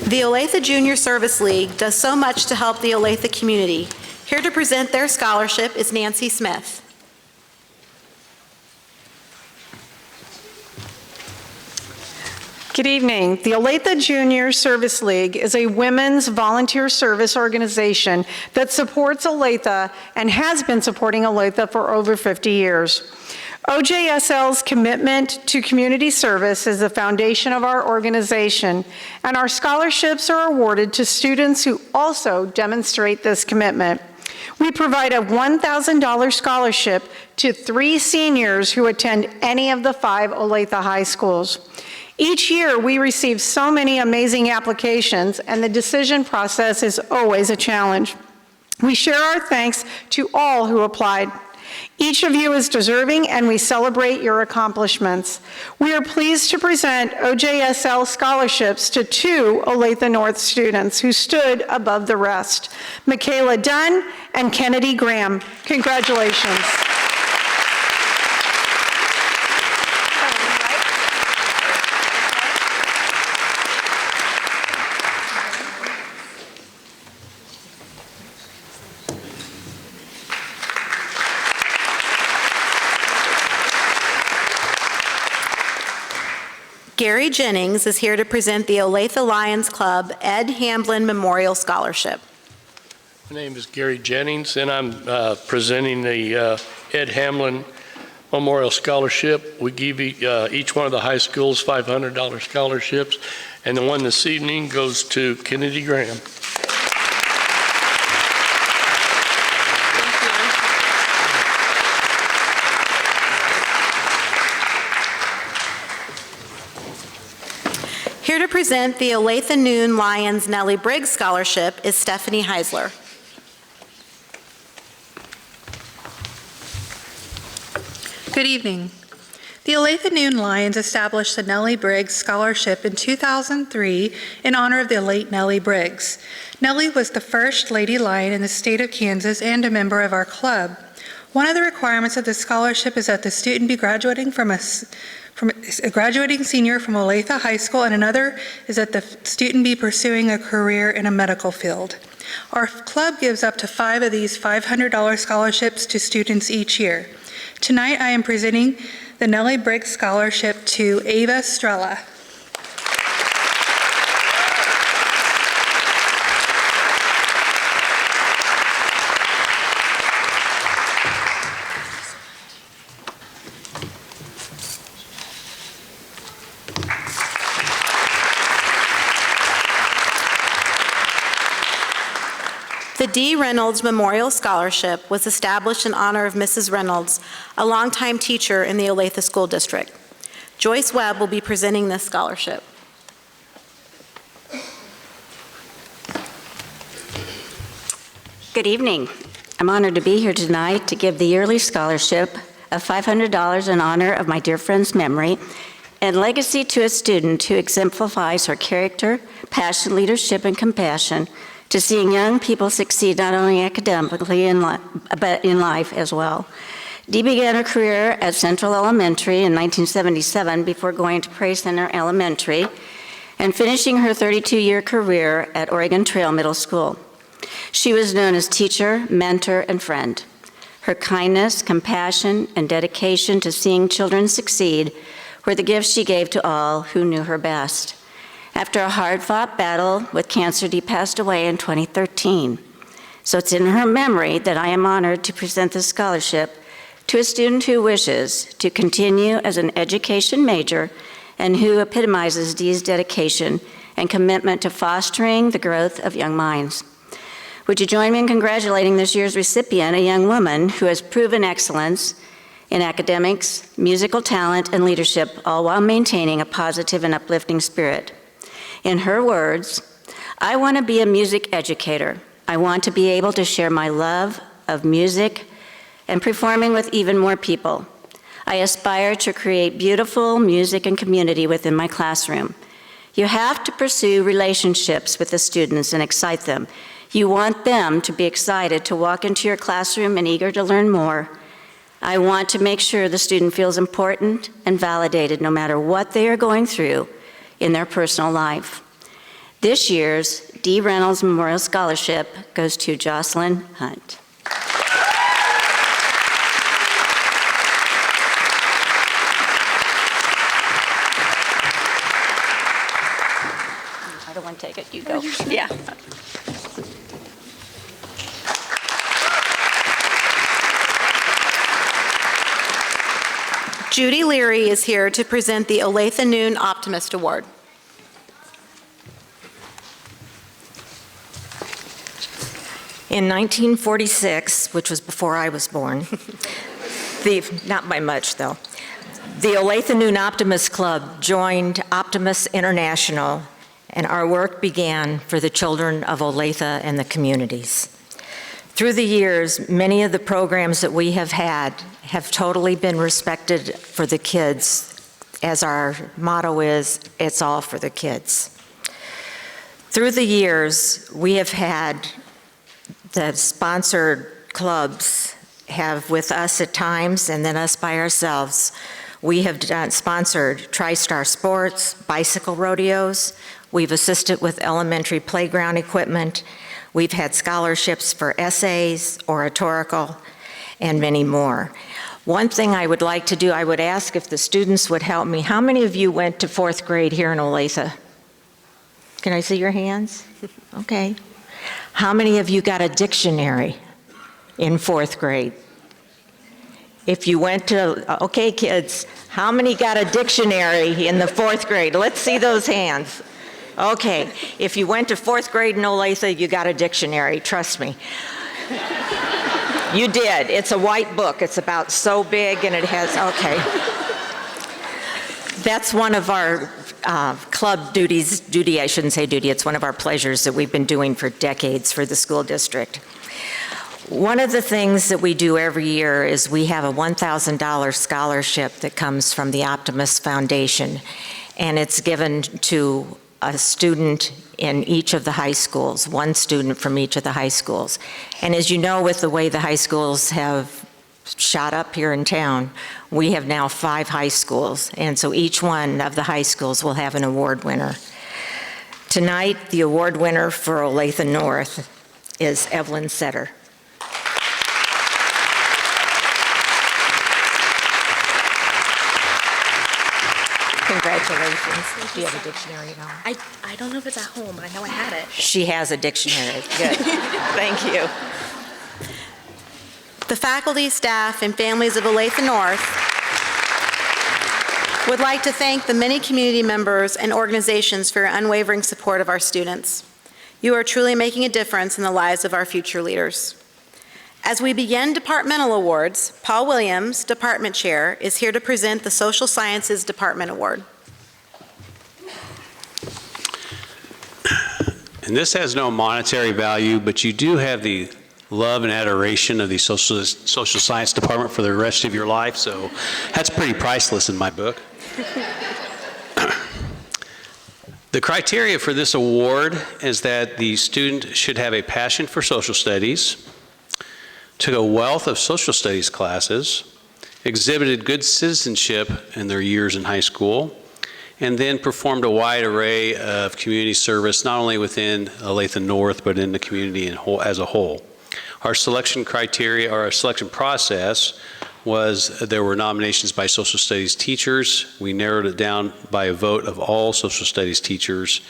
The Olathe Junior Service League does so much to help the Olathe community. Here to present their scholarship is Nancy Smith. Good evening. The Olathe Junior Service League is a women's volunteer service organization that supports Olathe and has been supporting Olathe for over 50 years. OJSL's commitment to community service is the foundation of our organization, and our scholarships are awarded to students who also demonstrate this commitment. We provide a $1,000 scholarship to 3 seniors who attend any of the 5 Olathe high schools. Each year, we receive so many amazing applications, and the decision process is always a challenge. We share our thanks to all who applied. Each of you is deserving, and we celebrate your accomplishments. We are pleased to present OJSL scholarships to 2 Olathe North students who stood above the rest, Michaela Dunn and Kennedy Graham. Congratulations. Gary Jennings is here to present the Olathe Lions Club Ed Hamblin Memorial Scholarship. My name is Gary Jennings, and I'm presenting the Ed Hamlin Memorial Scholarship. We give each one of the high schools $500 scholarships, and the one this evening goes to Kennedy Graham. Here to present the Olathe Noon Lions Nellie Briggs Scholarship is Stephanie Heisler. Good evening. The Olathe Noon Lions established the Nellie Briggs Scholarship in 2003 in honor of the late Nellie Briggs. Nellie was the first Lady Lion in the state of Kansas and a member of our club. One of the requirements of the scholarship is that the student be graduating from a graduating senior from Olathe High School, and another is that the student be pursuing a career in a medical field. Our club gives up to 5 of these $500 scholarships to students each year. Tonight I am presenting the Nellie Briggs Scholarship to Ava Strella. The D. Reynolds Memorial Scholarship was established in honor of Mrs. Reynolds, a longtime teacher in the Olathe School District. Joyce Webb will be presenting this scholarship. Good evening. I'm honored to be here tonight to give the yearly scholarship of $500 in honor of my dear friend's memory and legacy to a student who exemplifies her character, passion, leadership, and compassion to seeing young people succeed not only academically but in life as well. Dee began her career at Central Elementary in 1977 before going to Praise Center Elementary and finishing her 32-year career at Oregon Trail Middle School. She was known as teacher, mentor, and friend. Her kindness, compassion, and dedication to seeing children succeed were the gifts she gave to all who knew her best. After a hard-fought battle with cancer, Dee passed away in 2013. So it's in her memory that I am honored to present this scholarship to a student who wishes to continue as an education major and who epitomizes Dee's dedication and commitment to fostering the growth of young minds. Would you join me in congratulating this year's recipient, a young woman who has proven excellence in academics, musical talent, and leadership, all while maintaining a positive and uplifting spirit. In her words, I want to be a music educator. I want to be able to share my love of music and performing with even more people. I aspire to create beautiful music and community within my classroom. You have to pursue relationships with the students and excite them. You want them to be excited to walk into your classroom and eager to learn more. I want to make sure the student feels important and validated no matter what they are going through in their personal life. This year's D. Reynolds Memorial Scholarship goes to Jocelyn Hunt. I don't want to take it, you go. Yeah. Judy Leary is here to present the Olathe Noon Optimist Award. In 1946, which was before I was born, not by much though, the Olathe Noon Optimist Club joined Optimists International, and our work began for the children of Olathe and the communities. Through the years, many of the programs that we have had have totally been respected for the kids, as our motto is, it's all for the kids. Through the years, we have had the sponsored clubs have with us at times, and then us by ourselves. We have sponsored TriStar Sports, bicycle rodeos. We've assisted with elementary playground equipment. We've had scholarships for essays, oratorical, and many more. One thing I would like to do, I would ask if the students would help me. How many of you went to 4th grade here in Olathe? Can I see your hands? Okay. How many of you got a dictionary in 4th grade? If you went to, okay kids, how many got a dictionary in the 4th grade? Let's see those hands. Okay, if you went to 4th grade in Olathe, you got a dictionary, trust me. You did. It's a white book. It's about so big and it has, okay. That's one of our club duties, I shouldn't say duty, it's one of our pleasures that we've been doing for decades for the school district. One of the things that we do every year is we have a $1,000 scholarship that comes from the Optimist Foundation, and it's given to a student in each of the high schools, one student from each of the high schools. And as you know, with the way the high schools have shot up here in town, we have now 5 high schools, and so each one of the high schools will have an award winner. Tonight, the award winner for Olathe North is Evelyn Setter. Congratulations. Do you have a dictionary at home? I don't know if it's at home, but I know I had it. She has a dictionary. Good. Thank you. The faculty, staff, and families of Olathe North would like to thank the many community members and organizations for your unwavering support of our students. You are truly making a difference in the lives of our future leaders. As we begin departmental awards, Paul Williams, Department Chair, is here to present the Social Sciences Department Award. And this has no monetary value, but you do have the love and adoration of the social science department for the rest of your life, so that's pretty priceless in my book. The criteria for this award is that the student should have a passion for social studies, took a wealth of social studies classes, exhibited good citizenship in their years in high school, and then performed a wide array of community service, not only within Olathe North, but in the community as a whole. Our selection criteria, or our selection process, was there were nominations by social studies teachers. We narrowed it down by a vote of all social studies teachers.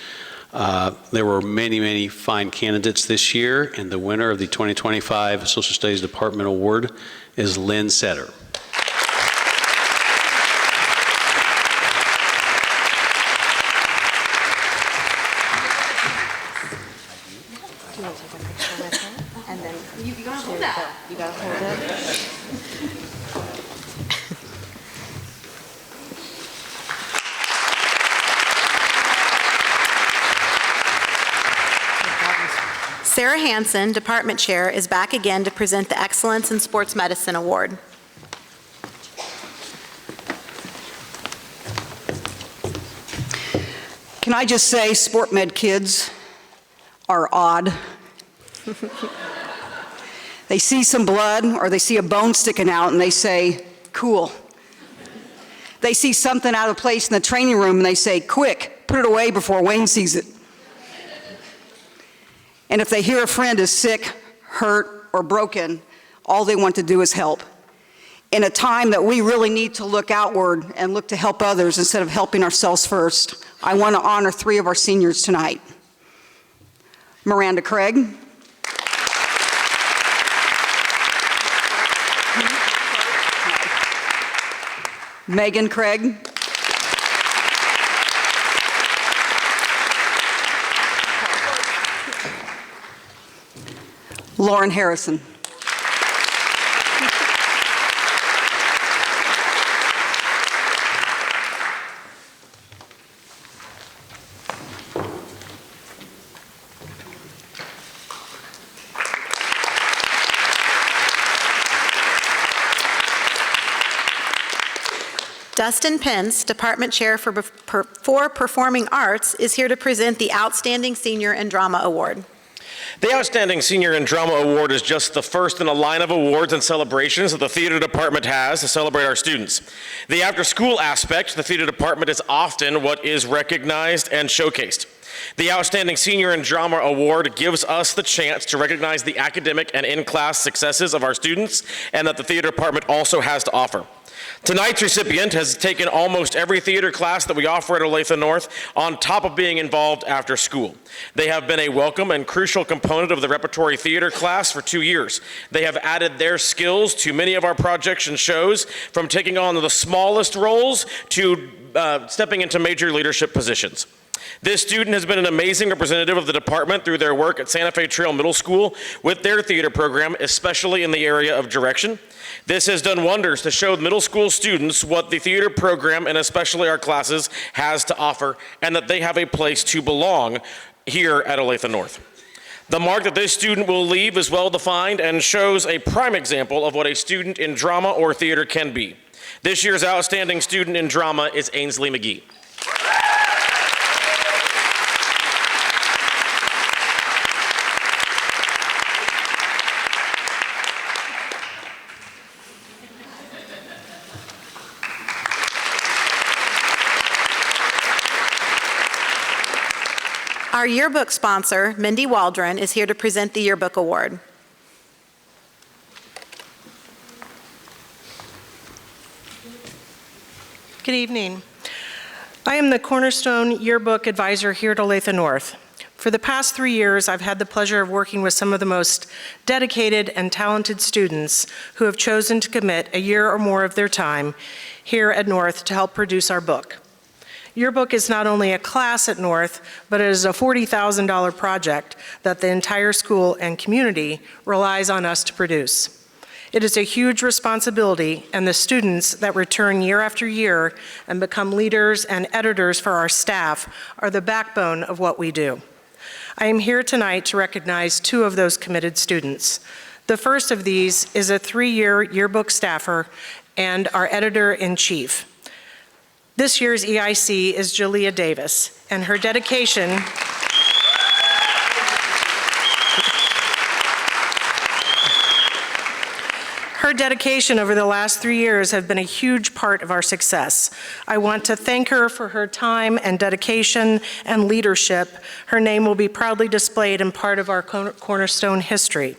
There were many, many fine candidates this year, and the winner of the 2025 Social Studies Department Award is Lynn Setter. You gotta hold that. You gotta hold it. Sarah Hansen, Department Chair, is back again to present the Excellence in Sports Medicine Award. Can I just say, sport med kids are odd. They see some blood or they see a bone sticking out and they say, cool. They see something out of place in the training room and they say, quick, put it away before Wayne sees it. And if they hear a friend is sick, hurt, or broken, all they want to do is help. In a time that we really need to look outward and look to help others instead of helping ourselves first, I want to honor 3 of our seniors tonight. Miranda Craig. Megan Craig. Lauren Harrison. Dustin Pence, Department Chair for Performing Arts, is here to present the Outstanding Senior in Drama Award. The Outstanding Senior in Drama Award is just the first in a line of awards and celebrations that the theater department has to celebrate our students. The after-school aspect, the theater department is often what is recognized and showcased. The Outstanding Senior in Drama Award gives us the chance to recognize the academic and in-class successes of our students and that the theater department also has to offer. Tonight's recipient has taken almost every theater class that we offer at Olathe North on top of being involved after school. They have been a welcome and crucial component of the repertory theater class for 2 years. They have added their skills to many of our projects and shows, from taking on the smallest roles to stepping into major leadership positions. This student has been an amazing representative of the department through their work at Santa Fe Trail Middle School with their theater program, especially in the area of direction. This has done wonders to show middle school students what the theater program, and especially our classes, has to offer, and that they have a place to belong here at Olathe North. The mark that this student will leave is well defined and shows a prime example of what a student in drama or theater can be. This year's Outstanding Student in Drama is Ainsley McGee. Our yearbook sponsor, Mindy Waldron, is here to present the Yearbook Award. Good evening. I am the Cornerstone Yearbook Advisor here at Olathe North. For the past 3 years, I've had the pleasure of working with some of the most dedicated and talented students who have chosen to commit a year or more of their time here at North to help produce our book. Yearbook is not only a class at North, but it is a $40,000 project that the entire school and community relies on us to produce. It is a huge responsibility, and the students that return year after year and become leaders and editors for our staff are the backbone of what we do. I am here tonight to recognize 2 of those committed students. The first of these is a 3-year yearbook staffer and our editor-in-chief. This year's EIC is Jalea Davis, and her dedication over the last 3 years have been a huge part of our success. I want to thank her for her time and dedication and leadership. Her name will be proudly displayed in part of our Cornerstone history.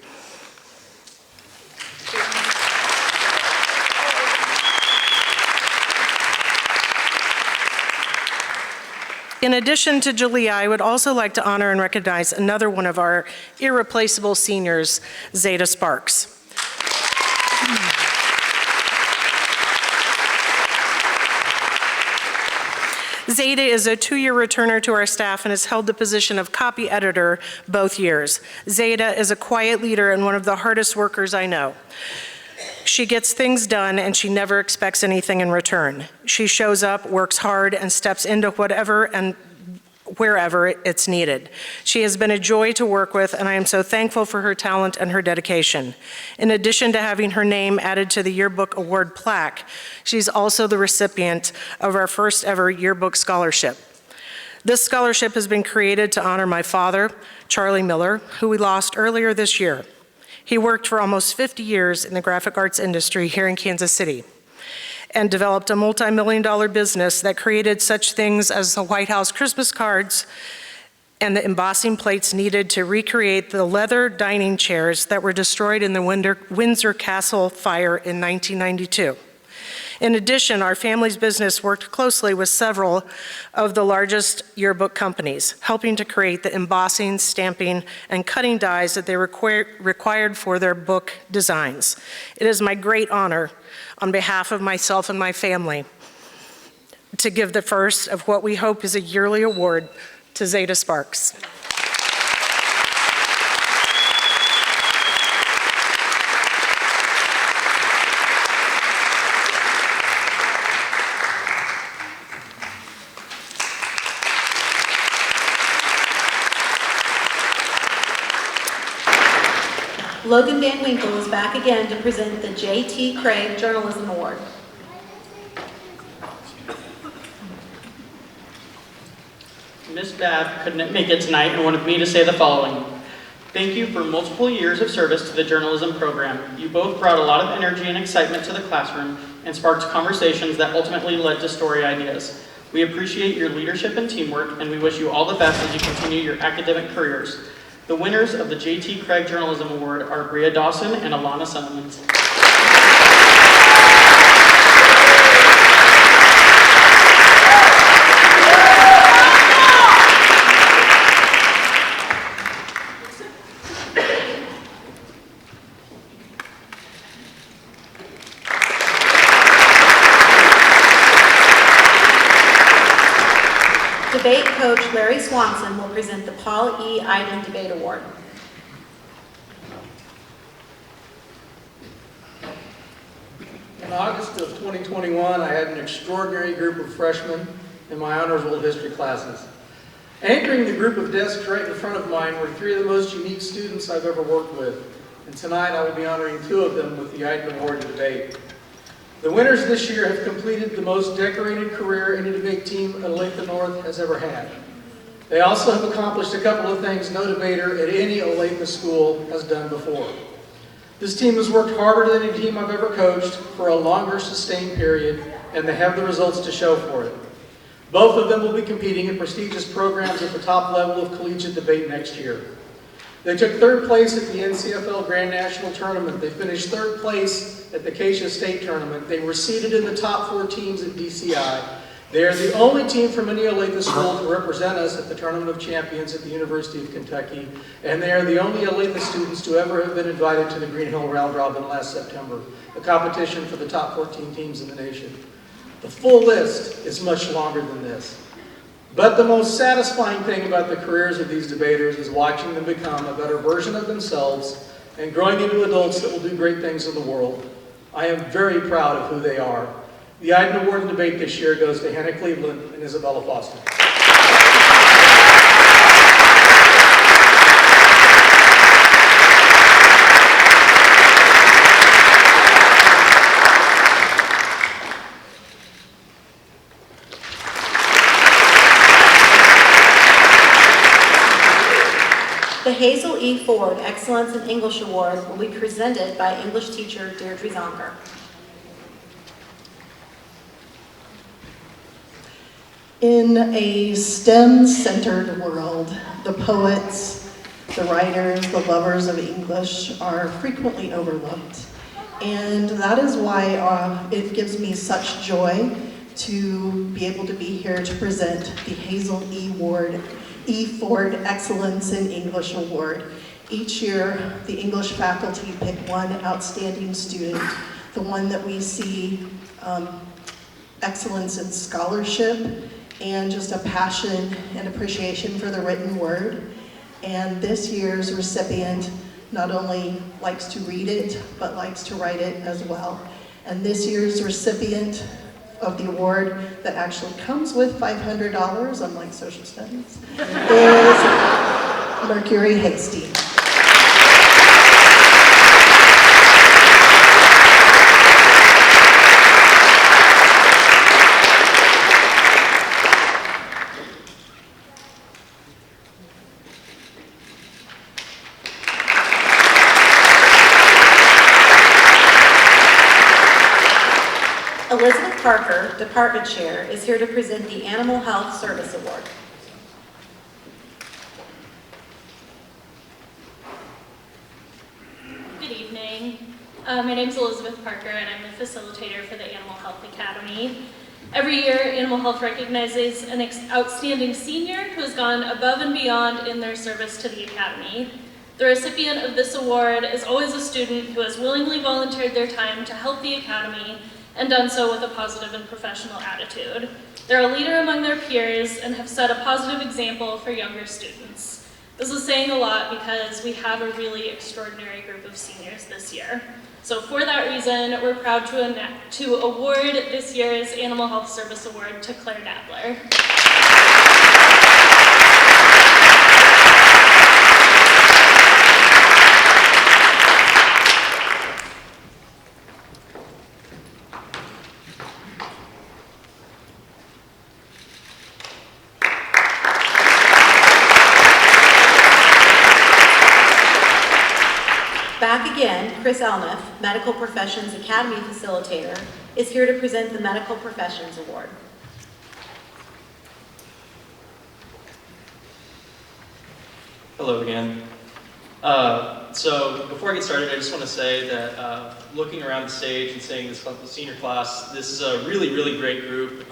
In addition to Jalea, I would also like to honor and recognize another one of our irreplaceable seniors, Zeta Sparks. Zeta is a 2-year returner to our staff and has held the position of copy editor both years. Zeta is a quiet leader and one of the hardest workers I know. She gets things done and she never expects anything in return. She shows up, works hard, and steps into whatever and wherever it's needed. She has been a joy to work with, and I am so thankful for her talent and her dedication. In addition to having her name added to the Yearbook Award plaque, she's also the recipient of our first ever Yearbook Scholarship. This scholarship has been created to honor my father, Charlie Miller, who we lost earlier this year. He worked for almost 50 years in the graphic arts industry here in Kansas City and developed a multi-million-dollar business that created such things as the White House Christmas cards and the embossing plates needed to recreate the leather dining chairs that were destroyed in the Windsor Castle fire in 1992. In addition, our family's business worked closely with several of the largest yearbook companies, helping to create the embossing, stamping, and cutting dies that they required for their book designs. It is my great honor, on behalf of myself and my family, to give the first of what we hope is a yearly award to Zeta Sparks. Logan Van Winkle is back again to present the J.T. Craig Journalism Award. Ms. Babb couldn't make it tonight and wanted me to say the following. Thank you for multiple years of service to the journalism program. You both brought a lot of energy and excitement to the classroom and sparked conversations that ultimately led to story ideas. We appreciate your leadership and teamwork, and we wish you all the best as you continue your academic careers. The winners of the J.T. Craig Journalism Award are Bria Dawson and Alana Simmons. Debate coach Larry Swanson will present the Paul E. Iden Debate Award. In August of 2021, I had an extraordinary group of freshmen in my honors world history classes. Anchoring the group of desks right in front of mine were three of the most unique students I've ever worked with. And tonight I will be honoring two of them with the Iden Award in debate. The winners this year have completed the most decorated career any debate team at Olathe North has ever had. They also have accomplished a couple of things no debater at any Olathe school has done before. This team has worked harder than any team I've ever coached for a longer sustained period, and they have the results to show for it. Both of them will be competing in prestigious programs at the top level of collegiate debate next year. They took third place at the NCFL Grand National Tournament. They finished third place at the Acacia State Tournament. They were seated in the top 4 teams at DCI. They are the only team from any Olathe school to represent us at the Tournament of Champions at the University of Kentucky. And they are the only Olathe students to ever have been invited to the Green Hill Round Robin last September, a competition for the top 14 teams in the nation. The full list is much longer than this. But the most satisfying thing about the careers of these debaters is watching them become a better version of themselves and growing into adults that will do great things in the world. I am very proud of who they are. The Iden Award in debate this year goes to Hannah Cleveland and Isabella Foster. The Hazel E. Ford Excellence in English Award will be presented by English teacher Deirdre Zonker. In a STEM-centered world, the poets, the writers, the lovers of English are frequently overlooked. And that is why it gives me such joy to be able to be here to present the Hazel E. Ford Excellence in English Award. Each year, the English faculty pick one outstanding student, the one that we see excellence in scholarship and just a passion and appreciation for the written word. And this year's recipient not only likes to read it, but likes to write it as well. And this year's recipient of the award that actually comes with $500, unlike social studies, is Mercury Hasty. Elizabeth Parker, Department Chair, is here to present the Animal Health Service Award. evening. My name is Elizabeth Parker, and I'm the facilitator for the Animal Health Academy. Every year, Animal Health recognizes an outstanding senior who has gone above and beyond in their service to the Academy. The recipient of this award is always a student who has willingly volunteered their time to help the Academy and done so with a positive and professional attitude. They're a leader among their peers and have set a positive example for younger students. This is saying a lot because we have a really extraordinary group of seniors this year. So for that reason, we're proud to award this year's Animal Health Service Award to Claire Dabler. Back again, Chris Elniff, Medical Professions Academy Facilitator, is here to present the Medical Professions Award. Hello again. So before I get started, I just want to say that looking around the stage and seeing this senior class, this is a really, really great group.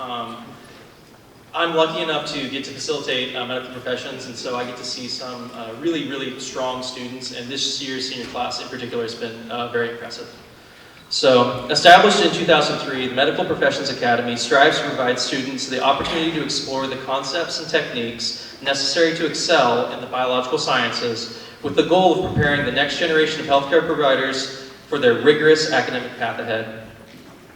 I'm lucky enough to get to facilitate medical professions, and so I get to see some really, really strong students, and this year's senior class in particular has been very impressive. So, established in 2003, the Medical Professions Academy strives to provide students the opportunity to explore the concepts and techniques necessary to excel in the biological sciences, with the goal of preparing the next generation of healthcare providers for their rigorous academic path ahead.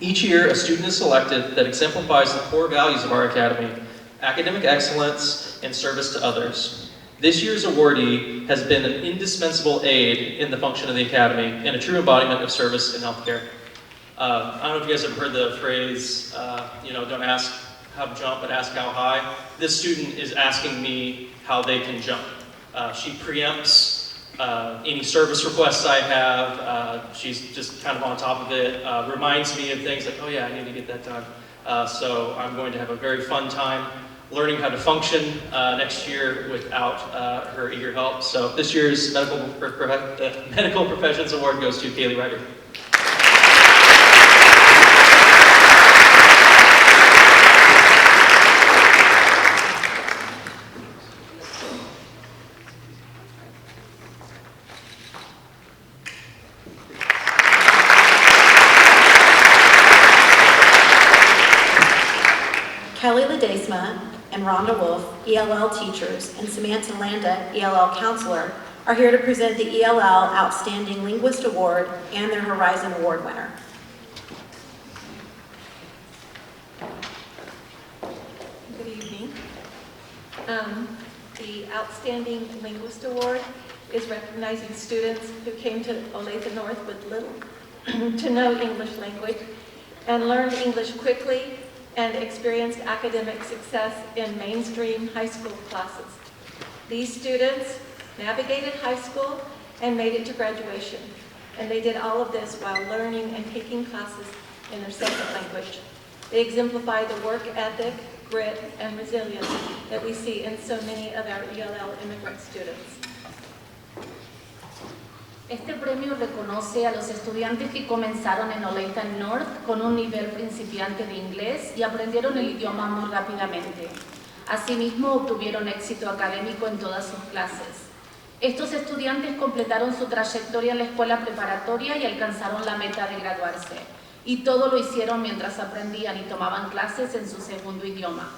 Each year, a student is selected that exemplifies the core values of our academy: academic excellence and service to others. This year's awardee has been an indispensable aid in the function of the academy and a true embodiment of service in healthcare. I don't know if you guys have heard the phrase, don't ask how to jump, but ask how high. This student is asking me how they can jump. She preempts any service requests I have. She's just kind of on top of it, reminds me of things like, oh yeah, I need to get that done. So I'm going to have a very fun time learning how to function next year without her eager help. So this year's Medical Professions Award goes to Kaylee Ryder. Kelly Ledesma and Rhonda Wolf, ELL teachers, and Samantha Landa, ELL counselor, are here to present the ELL Outstanding Linguist Award and their Horizon Award winner. Good evening. The Outstanding Linguist Award is recognizing students who came to Olathe North with little to no English language and learned English quickly and experienced academic success in mainstream high school classes. These students navigated high school and made it to graduation, and they did all of this while learning and taking classes in their second language. They exemplify the work ethic, grit, and resilience that we see in so many of our ELL immigrant students. Este premio reconoce a los estudiantes que comenzaron en Olathe North con un nivel principiante de inglés y aprendieron el idioma muy rápidamente. Asimismo, obtuvieron éxito académico en todas sus clases. Estos estudiantes completaron su trayectoria en la escuela preparatoria y alcanzaron la meta de graduarse. Y todo lo hicieron mientras aprendían y tomaban clases en su segundo idioma.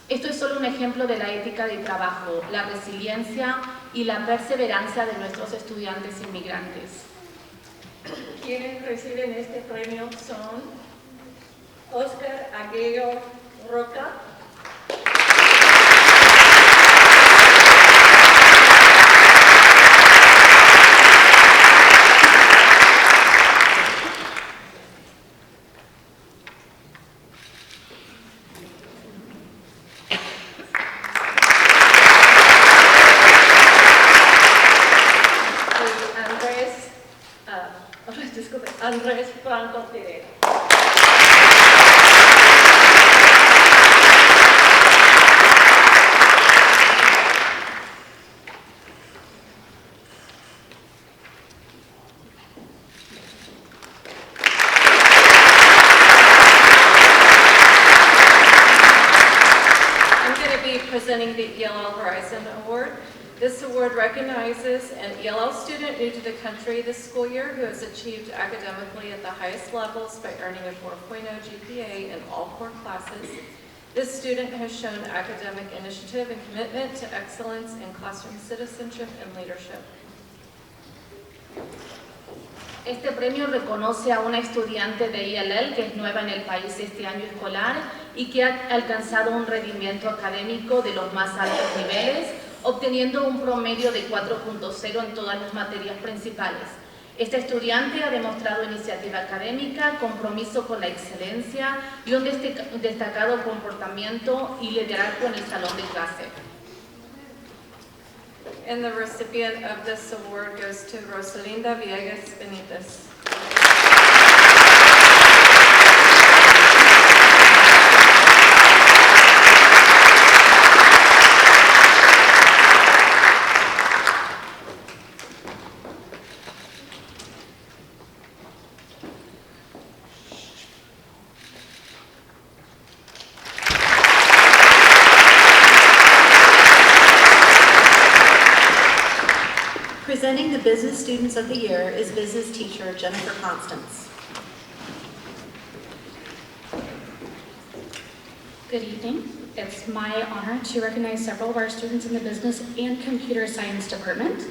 Esto es solo un ejemplo de la ética de trabajo, la resiliencia y la perseverancia de nuestros estudiantes inmigrantes. Quienes reciben este premio son Oscar Aguello Roca, Andrés Franco Tirera. presenting the ELL Horizon Award. This award recognizes an ELL student new to the country this school year who has achieved academically at the highest levels by earning a 4.0 GPA in all core classes. This student has shown academic initiative and commitment to excellence in classroom citizenship and leadership. Este premio reconoce a una estudiante de ILL que es nueva en el país este año escolar y que ha alcanzado un rendimiento académico de los más altos niveles, obteniendo un promedio de 4.0 en todas las materias principales. Esta estudiante ha demostrado iniciativa académica, compromiso con la excelencia y un destacado comportamiento y liderazgo en el salón de clase. And the recipient of this award goes to Rosalinda Villegas Benitez. Presenting the Business Students of the Year is business teacher Jennifer Constance. Good evening. It's my honor to recognize several of our students in the Business and Computer Science Department.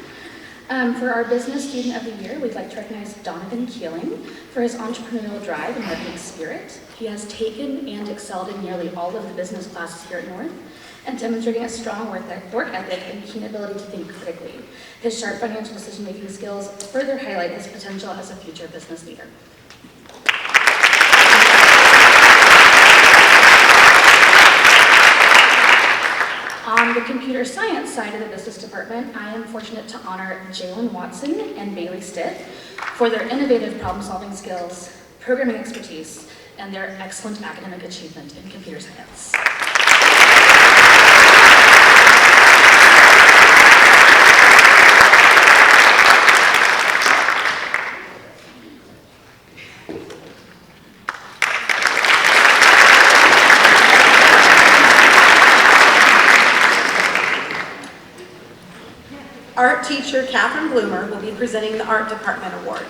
For our Business Student of the Year, we'd like to recognize Donovan Keeling for his entrepreneurial drive and marketing spirit. He has taken and excelled in nearly all of the business classes here at North, and demonstrating a strong work ethic and keen ability to think critically. His sharp financial decision-making skills further highlight his potential as a future business leader. On the computer science side of the business department, I am fortunate to honor Jalen Watson and Bailey Stitt for their innovative problem-solving skills, programming expertise, and their excellent academic achievement in computer science. Art teacher Catherine Bloomer will be presenting the Art Department Award.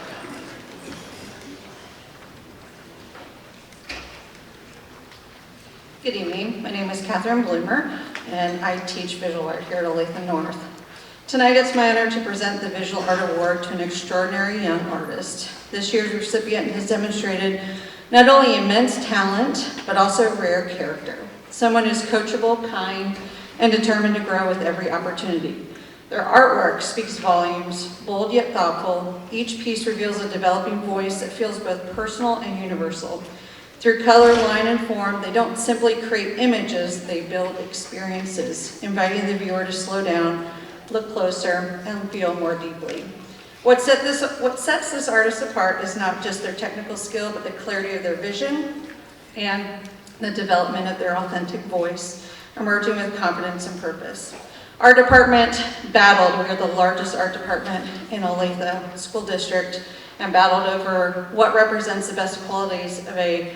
Good evening. My name is Catherine Bloomer, and I teach visual art here at Olathe North. Tonight it's my honor to present the Visual Art Award to an extraordinary young artist. This year's recipient has demonstrated not only immense talent, but also rare character. Someone who's coachable, kind, and determined to grow with every opportunity. Their artwork speaks volumes, bold yet thoughtful. Each piece reveals a developing voice that feels both personal and universal. Through color, line, and form, they don't simply create images, they build experiences, inviting the viewer to slow down, look closer, and feel more deeply. What sets this artist apart is not just their technical skill, but the clarity of their vision and the development of their authentic voice, emerging with confidence and purpose. Our department battled, we're the largest art department in Olathe School District, and battled over what represents the best qualities of a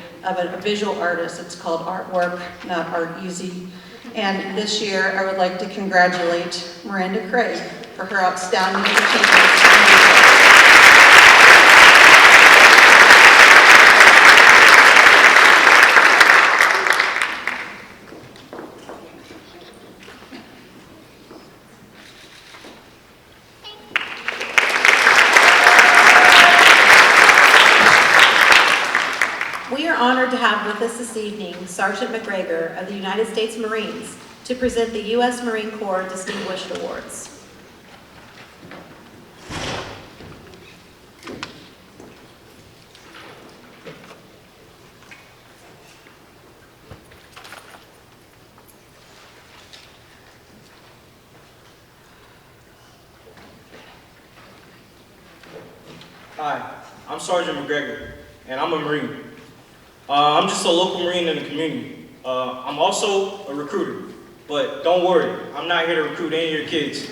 visual artist. It's called artwork, not art easy. And this year, I would like to congratulate Miranda Craig for her outstanding achievement. Honored to have with us this evening Sergeant McGregor of the United States Marines to present the U.S. Marine Corps Distinguished Awards. Hi, I'm Sergeant McGregor, and I'm a Marine. I'm just a local Marine in the community. I'm also a recruiter, but don't worry, I'm not here to recruit any of your kids.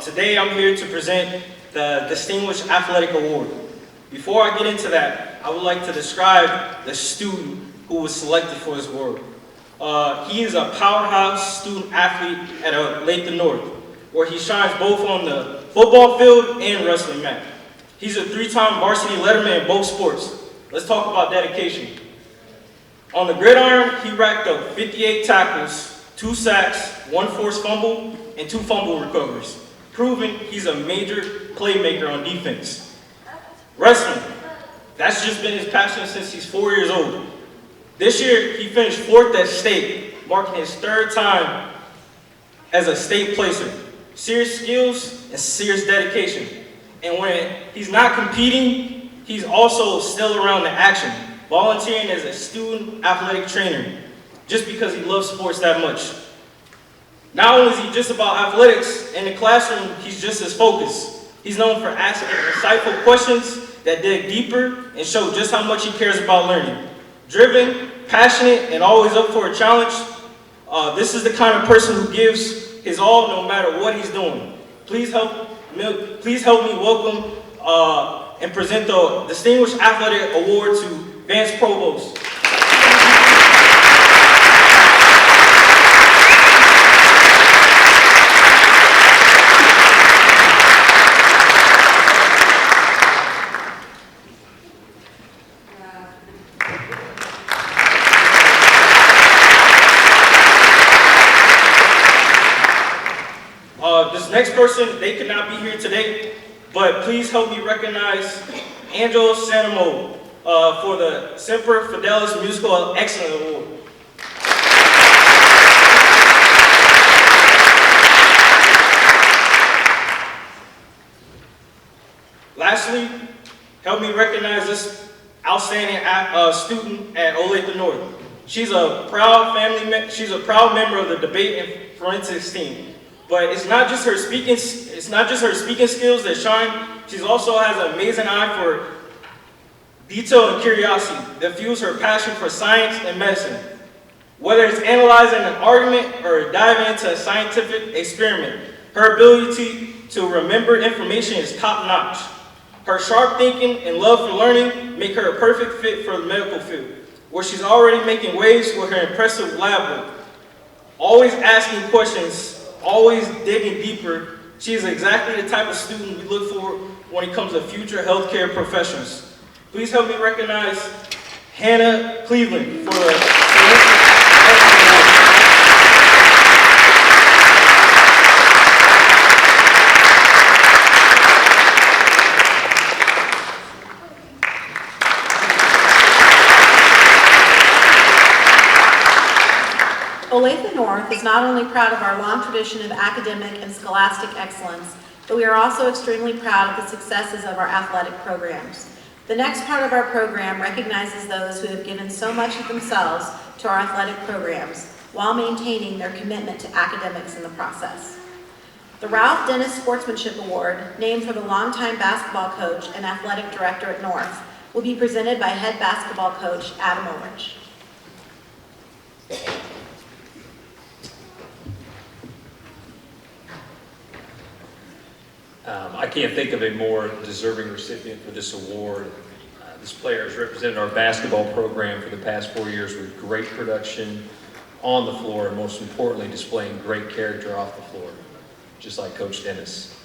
Today I'm here to present the Distinguished Athletic Award. Before I get into that, I would like to describe the student who was selected for this award. He is a powerhouse student athlete at Olathe North, where he shines both on the football field and wrestling mat. He's a 3-time varsity letterman in both sports. Let's talk about dedication. On the gridiron, he racked up 58 tackles, 2 sacks, 1 forced fumble, and 2 fumble recoveries, proving he's a major playmaker on defense. Wrestling, that's just been his passion since he's 4 years old. This year, he finished 4th at state, marking his 3rd time as a state placer. Serious skills and serious dedication. And when he's not competing, he's also still around the action, volunteering as a student athletic trainer, just because he loves sports that much. Not only is he just about athletics, in the classroom, he's just as focused. He's known for asking insightful questions that dig deeper and show just how much he cares about learning. Driven, passionate, and always up for a challenge, this is the kind of person who gives his all no matter what he's doing. Please help me welcome and present the Distinguished Athletic Award to Vance Provost. This next person, they could not be here today, but please help me recognize Angelo Sanamo for the Semper Fidelis Musical Excellence Award. Lastly, help me recognize this outstanding student at Olathe North. She's a proud member of the debate and forensics team. But it's not just her speaking skills that shine. She also has an amazing eye for detail and curiosity that fuels her passion for science and medicine. Whether it's analyzing an argument or diving into a scientific experiment, her ability to remember information is top-notch. Her sharp thinking and love for learning make her a perfect fit for the medical field, where she's already making waves with her impressive lab work. Always asking questions, always digging deeper, she is exactly the type of student we look for when it comes to future healthcare professionals. Please help me recognize Hannah Cleveland for the Olathe North is not only proud of our long tradition of academic and scholastic excellence, but we are also extremely proud of the successes of our athletic programs. The next part of our program recognizes those who have given so much of themselves to our athletic programs while maintaining their commitment to academics in the process. The Ralph Dennis Sportsmanship Award, named for the longtime basketball coach and athletic director at North, will be presented by head basketball coach Adam Ulrich. I can't think of a more deserving recipient for this award. This player has represented our basketball program for the past 4 years with great production on the floor and most importantly displaying great character off the floor, just like Coach Dennis.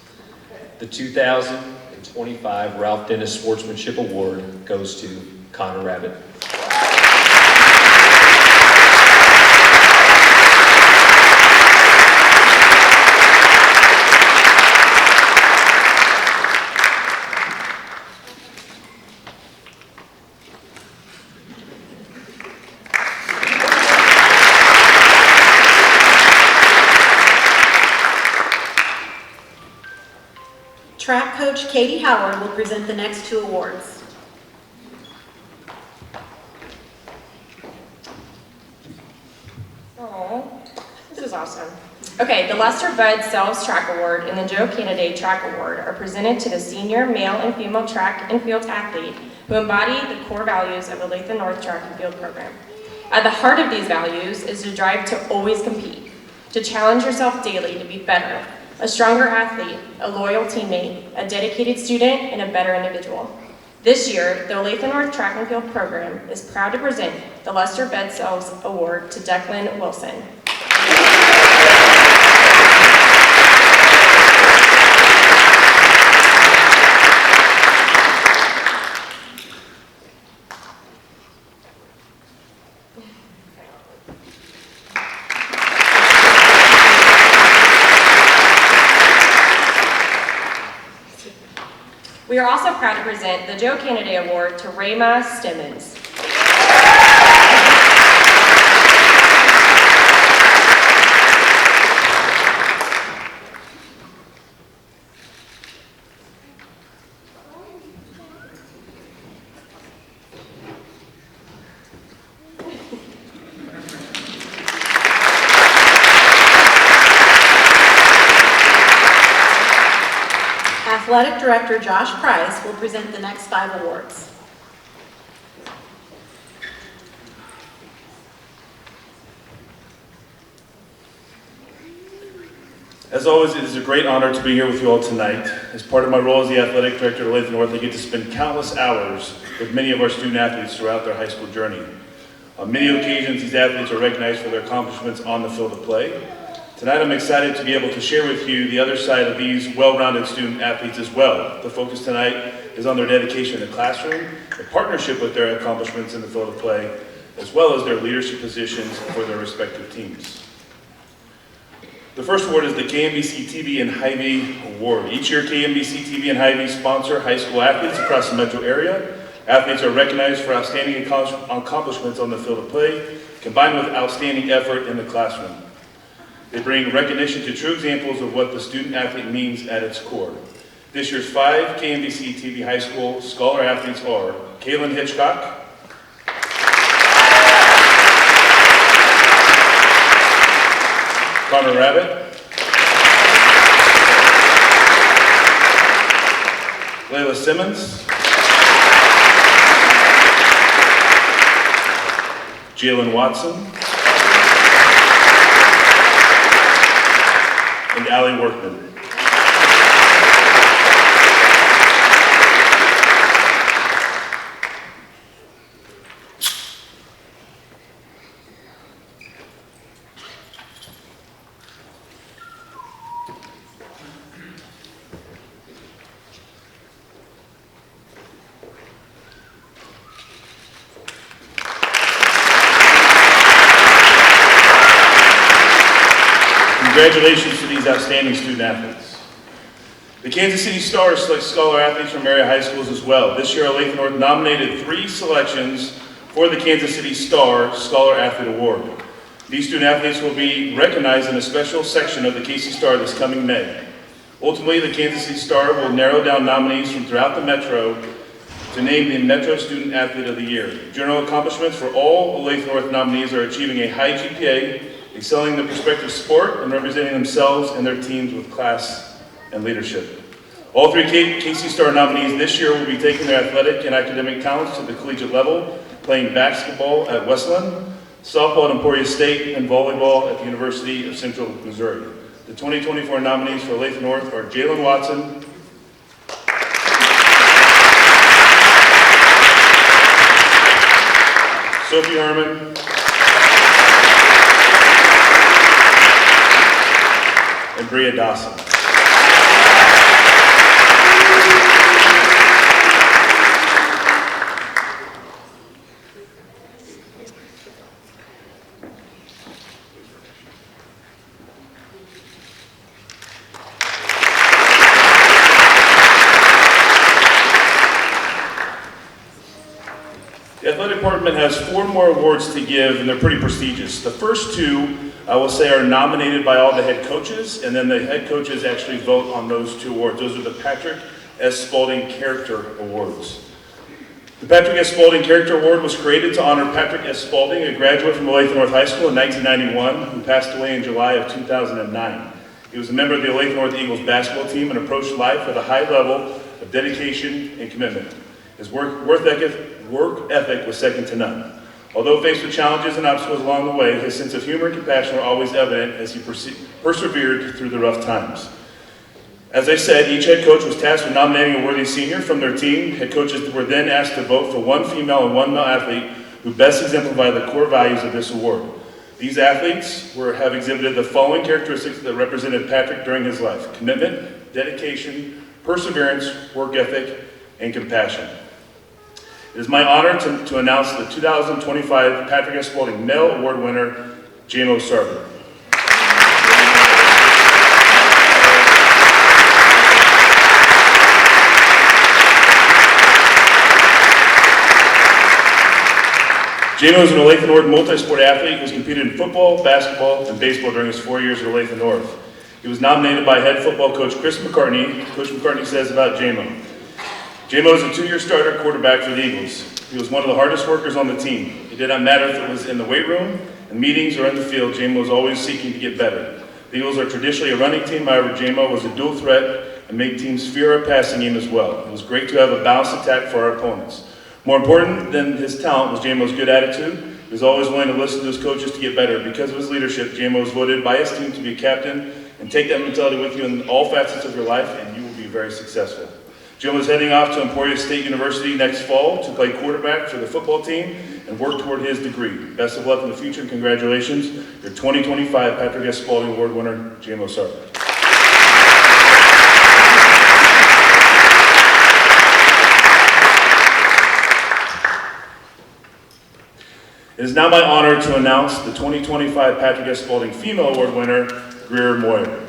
The 2025 Ralph Dennis Sportsmanship Award goes to Connor Rabbit. Track coach Katie Howard will present the next 2 awards. Oh, this is awesome. Okay, the Lester Budd Selves Track Award and the Joe Kennedy Track Award are presented to the senior male and female track and field athlete who embody the core values of the Olathe North Track and Field Program. At the heart of these values is the drive to always compete, to challenge yourself daily to be better, a stronger athlete, a loyal teammate, a dedicated student, and a better individual. This year, the Olathe North Track and Field program is proud to present the Lester Bedsells Award to Declan Wilson. We are also proud to present the Joe Kennedy Award to Rayma Stimmons. Athletic Director Josh Price will present the next 5 awards. As always, it is a great honor to be here with you all tonight. As part of my role as the Athletic Director at Olathe North, I get to spend countless hours with many of our student athletes throughout their high school journey. On many occasions, these athletes are recognized for their accomplishments on the field of play. Tonight, I'm excited to be able to share with you the other side of these well-rounded student athletes as well. The focus tonight is on their dedication in the classroom, the partnership with their accomplishments in the field of play, as well as their leadership positions for their respective teams. The first award is the KMBC TV and Hy-Vee Award. Each year, KMBC TV and Hy-Vee sponsor high school athletes across the metro area. Athletes are recognized for outstanding accomplishments on the field of play, combined with outstanding effort in the classroom. They bring recognition to true examples of what the student athlete means at its core. This year's 5 KMBC TV High School Scholar athletes are Kaylin Hitchcock, Connor Rabbit, Layla Simmons, Jalen Watson, and Allie Workman. Congratulations to these outstanding student athletes. The Kansas City Stars select scholar athletes from area high schools as well. This year, Olathe North nominated 3 selections for the Kansas City Star Scholar Athlete Award. These student athletes will be recognized in a special section of the KC Star this coming May. Ultimately, the Kansas City Star will narrow down nominees from throughout the Metro to name the Metro Student Athlete of the Year. General accomplishments for all Olathe North nominees are achieving a high GPA, excelling in their respective sport, and representing themselves and their teams with class and leadership. All 3 KC Star nominees this year will be taking their athletic and academic talents to the collegiate level, playing basketball at Westland, softball at Emporia State, and volleyball at the University of Central Missouri. The 2024 nominees for Olathe North are Jalen Watson, Sophie Herman, and Bria Dawson. The athletic department has 4 more awards to give, and they're pretty prestigious. The first 2, I will say, are nominated by all the head coaches, and then the head coaches actually vote on those 2 awards. Those are the Patrick S. Spalding Character Awards. The Patrick S. Spalding Character Award was created to honor Patrick S. Spalding, a graduate from Olathe North High School in 1991, who passed away in July of 2009. He was a member of the Olathe North Eagles basketball team and approached life with a high level of dedication and commitment. His work ethic was second to none. Although faced with challenges and obstacles along the way, his sense of humor and compassion were always evident as he persevered through the rough times. As I said, each head coach was tasked with nominating a worthy senior from their team. Head coaches were then asked to vote for one female and one male athlete who best exemplify the core values of this award. These athletes have exhibited the following characteristics that represented Patrick during his life: commitment, dedication, perseverance, work ethic, and compassion. It is my honor to announce the 2025 Patrick S. Spalding Male Award winner, J.Mo Sarver. J.Mo is an Olathe North multi-sport athlete who has competed in football, basketball, and baseball during his 4 years at Olathe North. He was nominated by head football coach Chris McCartney. Coach McCartney says about J.Mo. J.Mo is a 2-year starter quarterback for the Eagles. He was one of the hardest workers on the team. It did not matter if it was in the weight room, in meetings, or in the field, J.Mo was always seeking to get better. The Eagles are traditionally a running team, however, J.Mo was a dual threat and made teams fear our passing game as well. It was great to have a balanced attack for our opponents. More important than his talent was J.Mo's good attitude. He was always willing to listen to his coaches to get better. Because of his leadership, J.Mo was voted by his team to be a captain, and take that mentality with you in all facets of your life, and you will be very successful. J.Mo is heading off to Emporia State University next fall to play quarterback for the football team and work toward his degree. Best of luck in the future and congratulations, your 2025 Patrick S. Spalding Award winner, J.Mo Sarver. It is now my honor to announce the 2025 Patrick S. Spalding Female Award winner, Greer Moyer.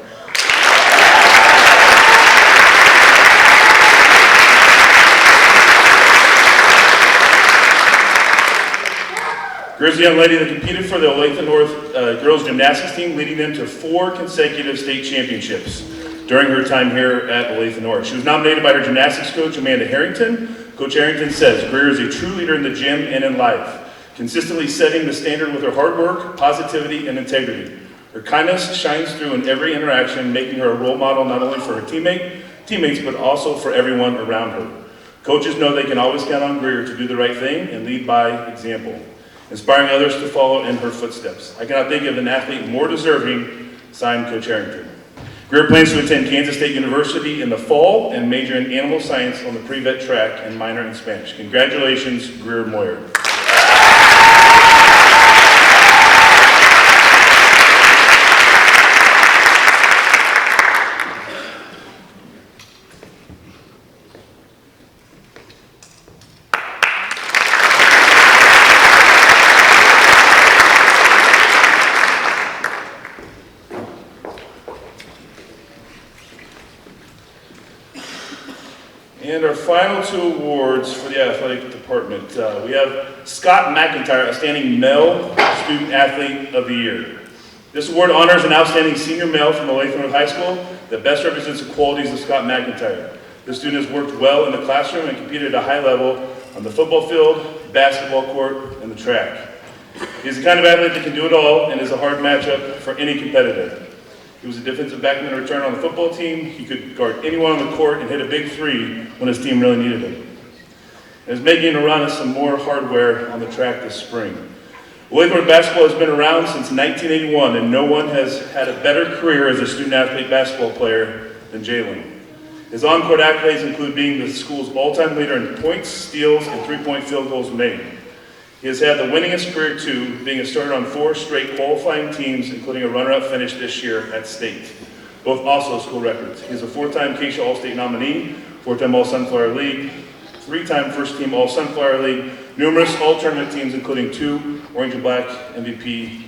Greer's a young lady that competed for the Olathe North girls gymnastics team, leading them to 4 consecutive state championships during her time here at Olathe North. She was nominated by her gymnastics coach, Amanda Harrington. Coach Harrington says, Greer is a true leader in the gym and in life, consistently setting the standard with her hard work, positivity, and integrity. Her kindness shines through in every interaction, making her a role model not only for her teammates, but also for everyone around her. Coaches know they can always count on Greer to do the right thing and lead by example, inspiring others to follow in her footsteps. I cannot think of an athlete more deserving, signed Coach Harrington. Greer plans to attend Kansas State University in the fall and major in animal science on the pre-vet track and minor in Spanish. Congratulations, Greer Moyer. And our final 2 awards for the athletic department. We have Scott McIntyre, Outstanding Male Student Athlete of the Year. This award honors an outstanding senior male from Olathe North High School that best represents the qualities of Scott McIntyre. This student has worked well in the classroom and competed at a high level on the football field, basketball court, and the track. He is the kind of athlete that can do it all and is a hard matchup for any competitor. He was a defensive backman return on the football team. He could guard anyone on the court and hit a big 3 when his team really needed him. And is making a run at some more hardware on the track this spring. Olathe North basketball has been around since 1981, and no one has had a better career as a student-athlete basketball player than Jalen. His on-court accolades include being the school's all-time leader in points, steals, and 3-point field goals made. He has had the winningest career too, being a starter on 4 straight qualifying teams, including a runner-up finish this year at state. Both also school records. He is a 4-time Keisha All-State nominee, 4-time All-Sunflower League, 3-time first-team All-Sunflower League, numerous all-tournament teams, including 2 Orange and Black MVP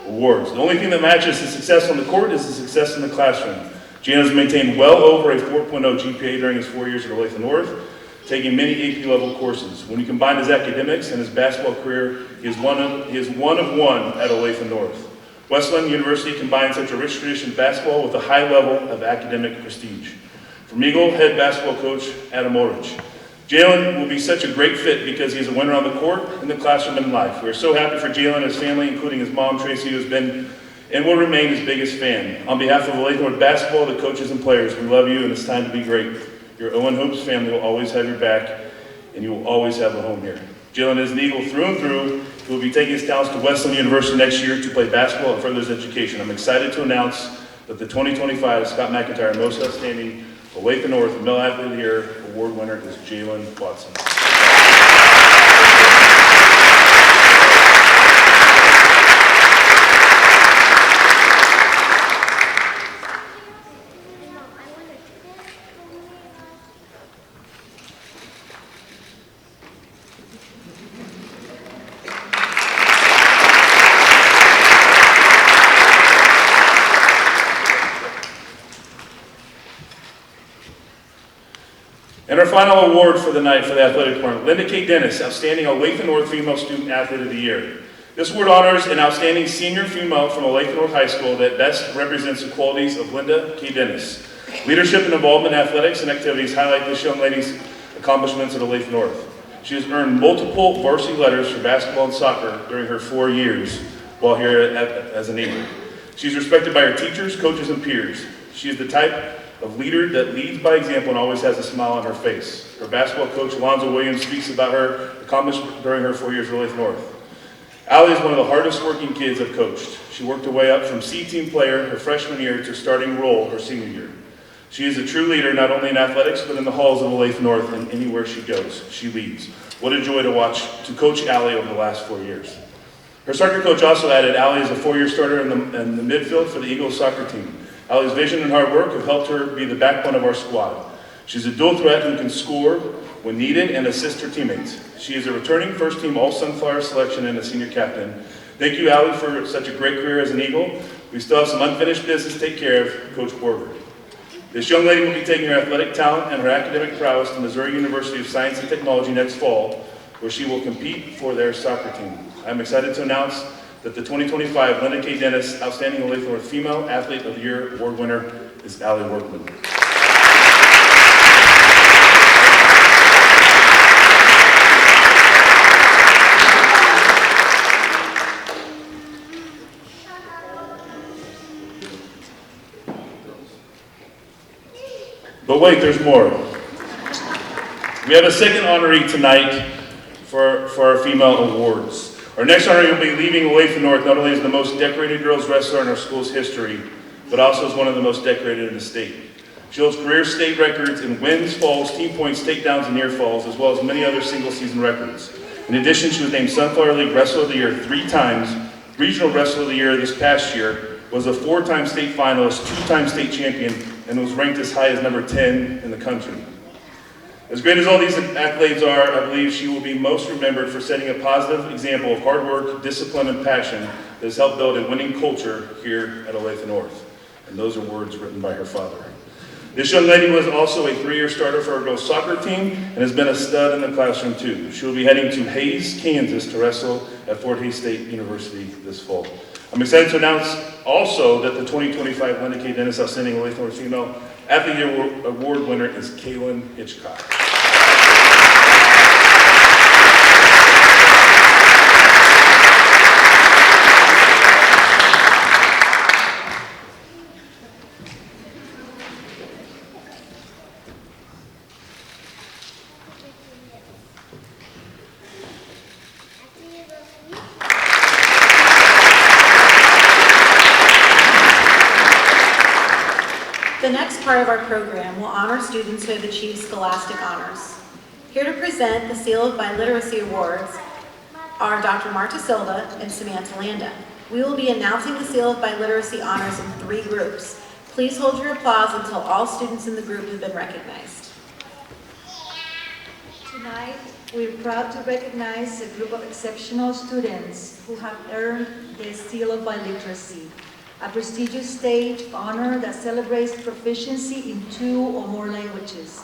awards. The only thing that matches his success on the court is his success in the classroom. Gino has maintained well over a 4.0 GPA during his 4 years at Olathe North, taking many AP-level courses. When you combine his academics and his basketball career, he is one of one at Olathe North. Wesleyan University combines such a rich tradition of basketball with a high level of academic prestige. From Eagle, head basketball coach Adam Ulrich. Jalen will be such a great fit because he is a winner on the court, in the classroom, and in life. We are so happy for Jalen and his family, including his mom, Tracy, who has been and will remain his biggest fan. On behalf of Olathe North basketball, the coaches and players, we love you and it's time to be great. Your Owen Hopes family will always have your back, and you will always have a home here. Jalen is an Eagle through and through. He will be taking his talents to Wesleyan University next year to play basketball and further his education. I'm excited to announce that the 2025 Scott McIntyre Most Outstanding Olathe North Male Athlete of the Year Award winner is Jalen Watson. And our final award for the night for the athletic department, Linda K. Dennis, Outstanding Olathe North Female Student Athlete of the Year. This award honors an outstanding senior female from Olathe North High School that best represents the qualities of Linda K. Dennis. Leadership and involvement in athletics and activities highlight this young lady's accomplishments at Olathe North. She has earned multiple varsity letters for basketball and soccer during her 4 years while here as an Eagle. She's respected by her teachers, coaches, and peers. She is the type of leader that leads by example and always has a smile on her face. Her basketball coach, Alonzo Williams, speaks about her accomplishment during her 4 years at Olathe North. Allie is one of the hardest working kids I've coached. She worked her way up from C-team player her freshman year to starting role her senior year. She is a true leader, not only in athletics, but in the halls of Olathe North and anywhere she goes. She leads. What a joy to watch, to coach Allie over the last 4 years. Her soccer coach also added Allie as a 4-year starter in the midfield for the Eagles soccer team. Allie's vision and hard work have helped her be the backbone of our squad. She's a dual threat who can score when needed and assist her teammates. She is a returning first-team All-Sunflower selection and a senior captain. Thank you, Allie, for such a great career as an Eagle. We still have some unfinished business to take care of, Coach Borger. This young lady will be taking her athletic talent and her academic prowess to Missouri University of Science and Technology next fall, where she will compete for their soccer team. I'm excited to announce that the 2025 Linda K. Dennis Outstanding Olathe North Female Athlete of the Year Award winner is Allie Workman. But wait, there's more. We have a second honoree tonight for our female awards. Our next honoree will be leaving Olathe North not only as the most decorated girls wrestler in our school's history, but also as one of the most decorated in the state. She holds career state records in wins, falls, team points, takedowns, and near falls, as well as many other single-season records. In addition, she was named Sunflower League Wrestler of the Year 3 times, Regional Wrestler of the Year this past year, was a 4-time state finalist, 2-time state champion, and was ranked as high as number 10 in the country. As great as all these accolades are, I believe she will be most remembered for setting a positive example of hard work, discipline, and passion that has helped build a winning culture here at Olathe North. And those are words written by her father. This young lady was also a 3-year starter for our girls soccer team and has been a stud in the classroom too. She will be heading to Hays, Kansas to wrestle at Fort Hays State University this fall. I'm excited to announce also that the 2025 Linda K. Dennis Outstanding Olathe North Female Athlete of the Year Award winner is Kaylin Hitchcock. The next part of our program will honor students who have achieved Scholastic honors. Here to present the Seal of Biliteracy Awards are Dr. Marta Silva and Samantha Landa. We will be announcing the Seal of Biliteracy honors in 3 groups. Please hold your applause until all students in the group have been recognized. Tonight, we're proud to recognize a group of exceptional students who have earned the Seal of Biliteracy, a prestigious state honor that celebrates proficiency in 2 or more languages.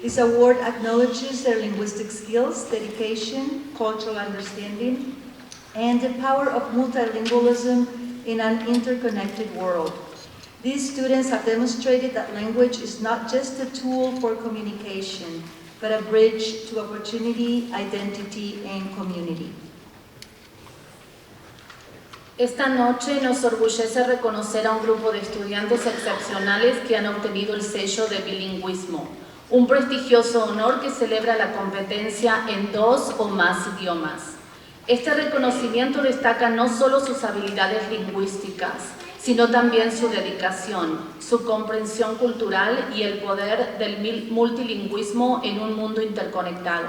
This award acknowledges their linguistic skills, dedication, cultural understanding, and the power of multilingualism in an interconnected world. These students have demonstrated that language is not just a tool for communication, but a bridge to opportunity, identity, and community. Esta noche nos orgullece reconocer a un grupo de estudiantes excepcionales que han obtenido el sello de bilingüismo, un prestigioso honor que celebra la competencia en 2 o más idiomas. Este reconocimiento destaca no solo sus habilidades lingüísticas, sino también su dedicación, su comprensión cultural y el poder del multilingüismo en un mundo interconectado.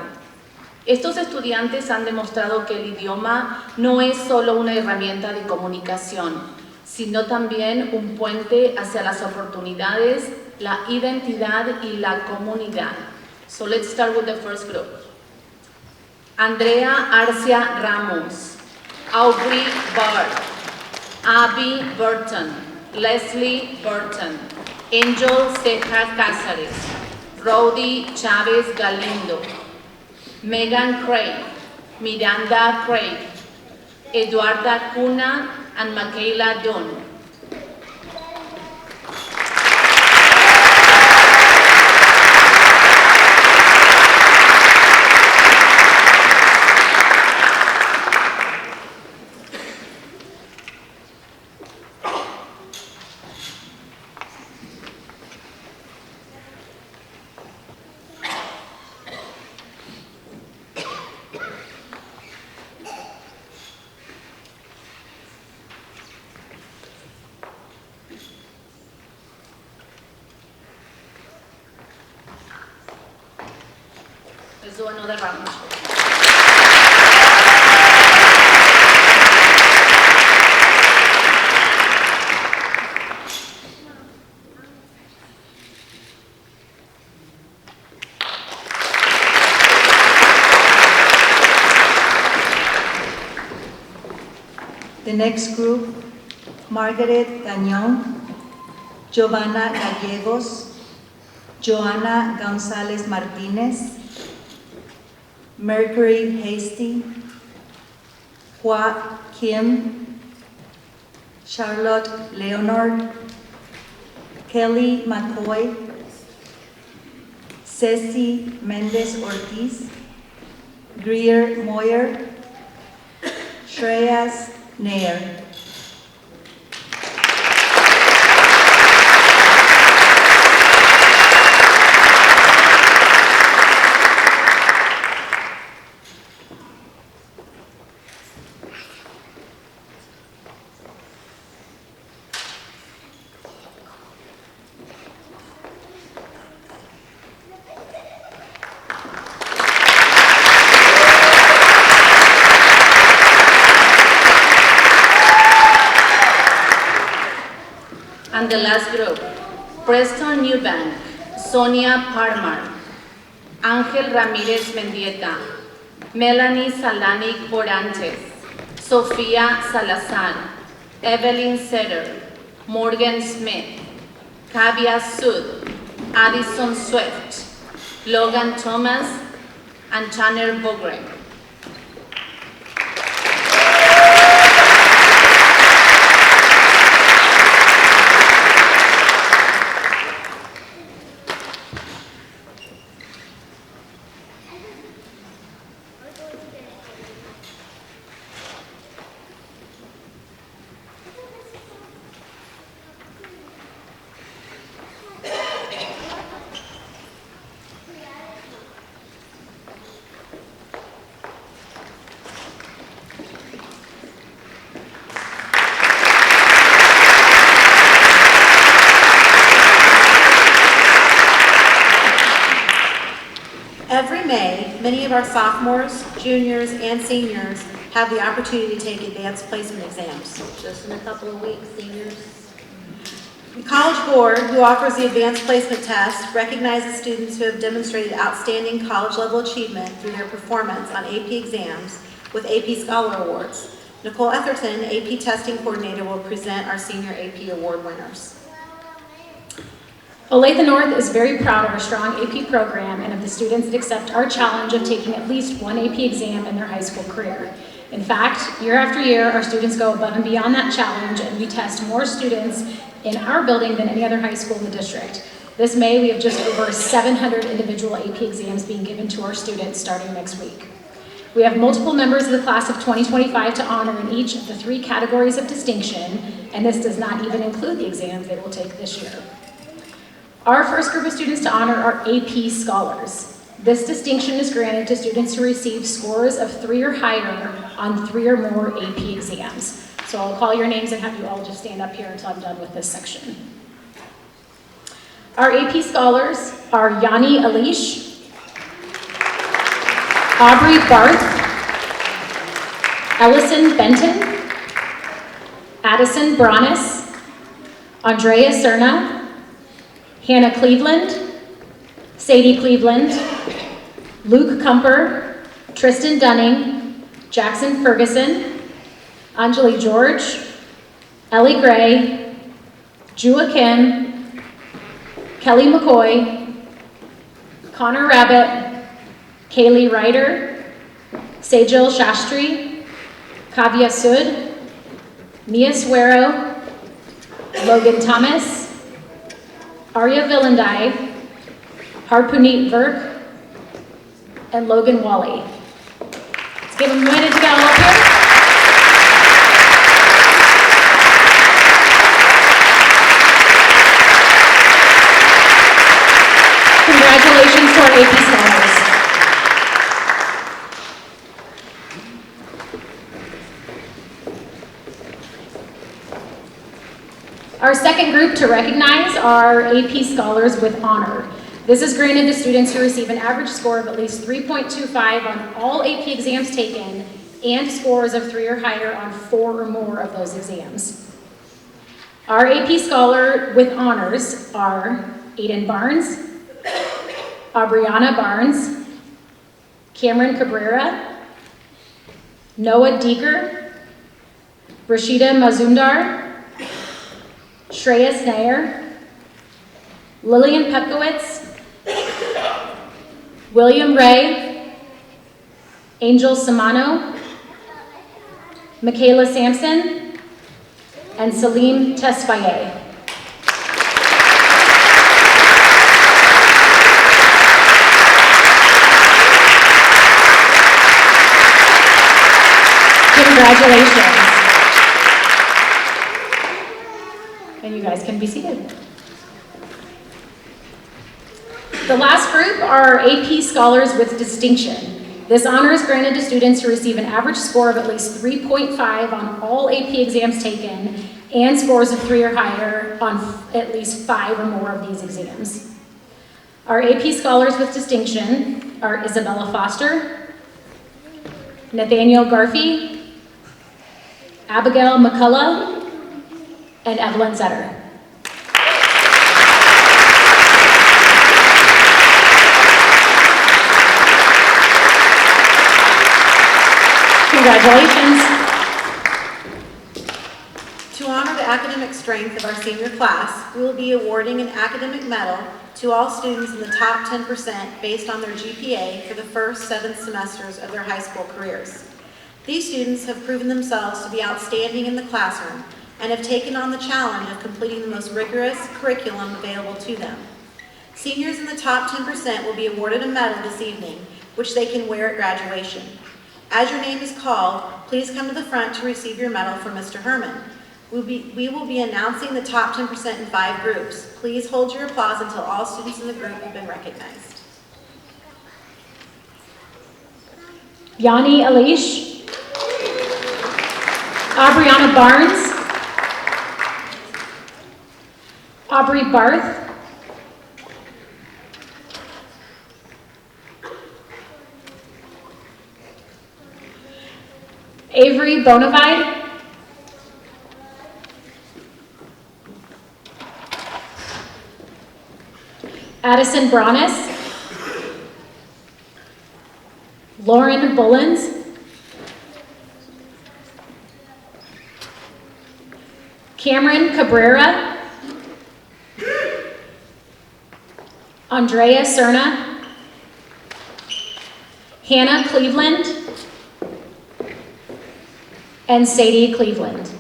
Estos estudiantes han demostrado que el idioma no es solo una herramienta de comunicación, sino también un puente hacia las oportunidades, la identidad y la comunidad. So let's start with the first group. Andrea Arcia Ramos, Aubrey Bard, Abby Burton, Leslie Burton, Angel Ceja Cázares, Rodi Chávez Galindo, Megan Craig, Miranda Craig, Eduarda Cuna, and Michaela Dunn. Let's do another round. The next group, Margaret Gagnon, Giovanna Gallegos, Joanna Gonzalez Martinez, Mercury Hasty, Hua Kim, Charlotte Leonard, Kelly McCoy, Ceci Mendez Ortiz, Greer Moyer, Shreyas Nair. And the last group, Preston Newbank, Sonia Parmar, Ángel Ramírez Mendieta, Melanie Salanik Orantes, Sofía Salazar, Evelyn Setter, Morgan Smith, Kavia Sud, Addison Swift, Logan Thomas, and Tanner Bogren. Every May, many of our sophomores, juniors, and seniors have the opportunity to take advanced placement exams. Just in a couple of weeks, seniors. The College Board, who offers the Advanced Placement Test, recognizes students who have demonstrated outstanding college-level achievement through their performance on AP exams with AP Scholar Awards. Nicole Etherton, AP Testing Coordinator, will present our senior AP award winners. Olathe North is very proud of our strong AP program and of the students that accept our challenge of taking at least one AP exam in their high school career. In fact, year after year, our students go above and beyond that challenge, and we test more students in our building than any other high school in the district. This May, we have just over 700 individual AP exams being given to our students starting next week. We have multiple members of the class of 2025 to honor in each of the 3 categories of distinction, and this does not even include the exams they will take this year. Our first group of students to honor are AP Scholars. This distinction is granted to students who receive scores of 3 or higher on 3 or more AP exams. So I'll call your names and have you all just stand up here until I'm done with this section. Our AP scholars are Yanni Alish, Aubrey Barth, Ellison Benton, Addison Bronis, Andrea Cerna, Hannah Cleveland, Sadie Cleveland, Luke Kumper, Tristan Dunning, Jackson Ferguson, Anjali George, Ellie Gray, Jua Kim, Kelly McCoy, Connor Rabbit, Kaylee Ryder, Sejal Shastri, Kavya Sud, Mia Suero, Logan Thomas, Arya Villandai, Harpunit Virk, and Logan Wally. Let's give them a minute to get all up here. Congratulations to our AP scholars. Our second group to recognize are AP Scholars with Honor. This is granted to students who receive an average score of at least 3.25 on all AP exams taken and scores of 3 or higher on 4 or more of those exams. Our AP Scholar with Honors are Aiden Barnes, Aubriana Barnes, Cameron Cabrera, Noah Deeker, Rashida Mazumdar, Shreyas Nair, Lillian Pepkowitz, William Ray, Angel Samano, Michaela Sampson, and Salim Tesfaye. Congratulations. And you guys can be seated. The last group are AP Scholars with Distinction. This honor is granted to students who receive an average score of at least 3.5 on all AP exams taken and scores of 3 or higher on at least 5 or more of these exams. Our AP Scholars with Distinction are Isabella Foster, Nathaniel Garfey, Abigail McCullough, and Evelyn Zetter. Congratulations. To honor the academic strength of our senior class, we will be awarding an academic medal to all students in the top 10% based on their GPA for the first 7 semesters of their high school careers. These students have proven themselves to be outstanding in the classroom and have taken on the challenge of completing the most rigorous curriculum available to them. Seniors in the top 10% will be awarded a medal this evening, which they can wear at graduation. As your name is called, please come to the front to receive your medal from Mr. Herman. We will be announcing the top 10% in 5 groups. Please hold your applause until all students in the group have been recognized. Yanni Alish, Aubriana Barnes, Aubrey Barth, Avery Bonavide, Addison Bronis, Lauren Bullens, Cameron Cabrera, Andrea Cerna, Hannah Cleveland, and Sadie Cleveland.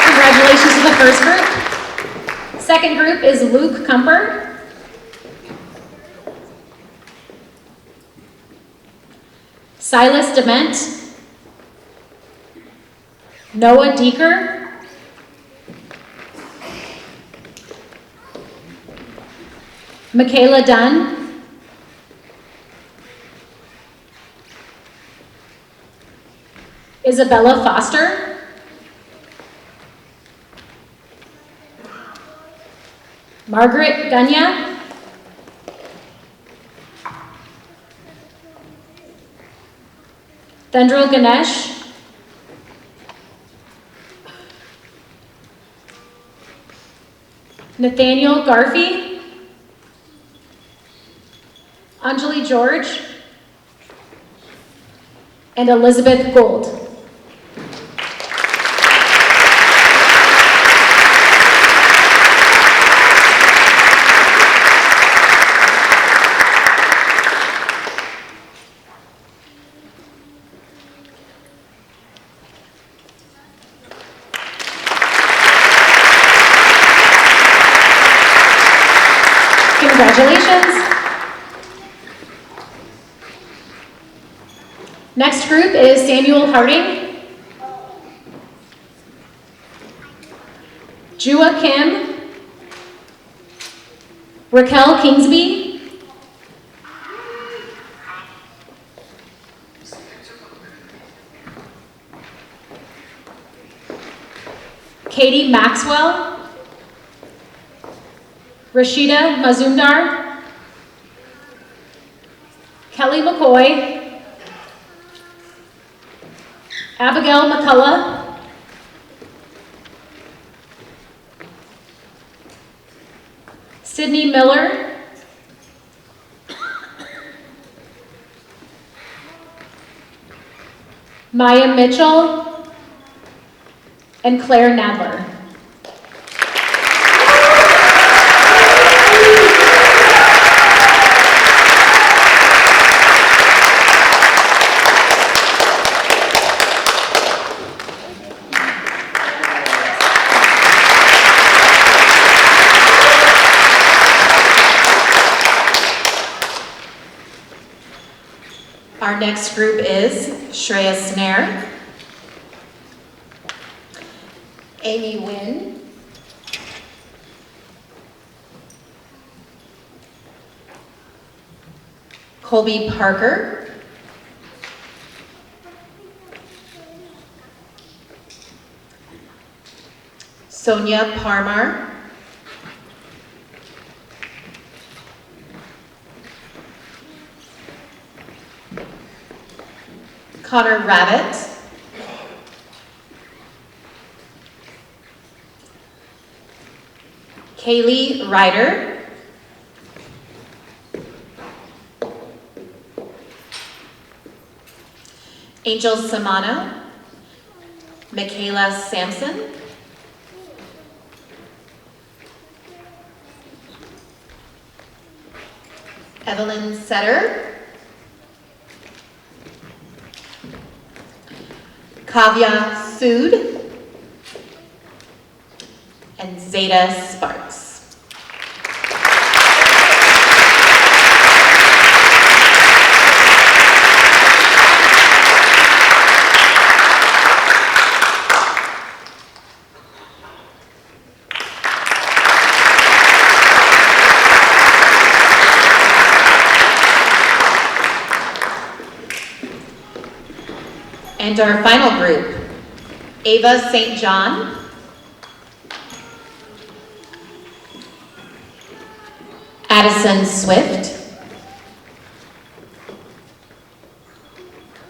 Congratulations to the first group. Second group is Luke Kumper, Silas Dement, Noah Deeker, Michaela Dunn, Isabella Foster, Margaret Gunya, Thendril Ganesh, Nathaniel Garfey, Anjali George, and Elizabeth Gold. Congratulations. Next group is Samuel Harding, Jua Kim, Raquel Kingsby, Katie Maxwell, Rashida Mazumdar, Kelly McCoy, Abigail McCullough, Sydney Miller, Maya Mitchell, and Claire Nadler. Our next group is Shreya Snare, Amy Wynn, Colby Parker, Sonia Parmar, Connor Rabbit, Kaylee Ryder, Angel Samano, Michaela Sampson, Evelyn Setter, Kavya Sood, and Zeta Sparks. And our final group, Ava St. John, Addison Swift,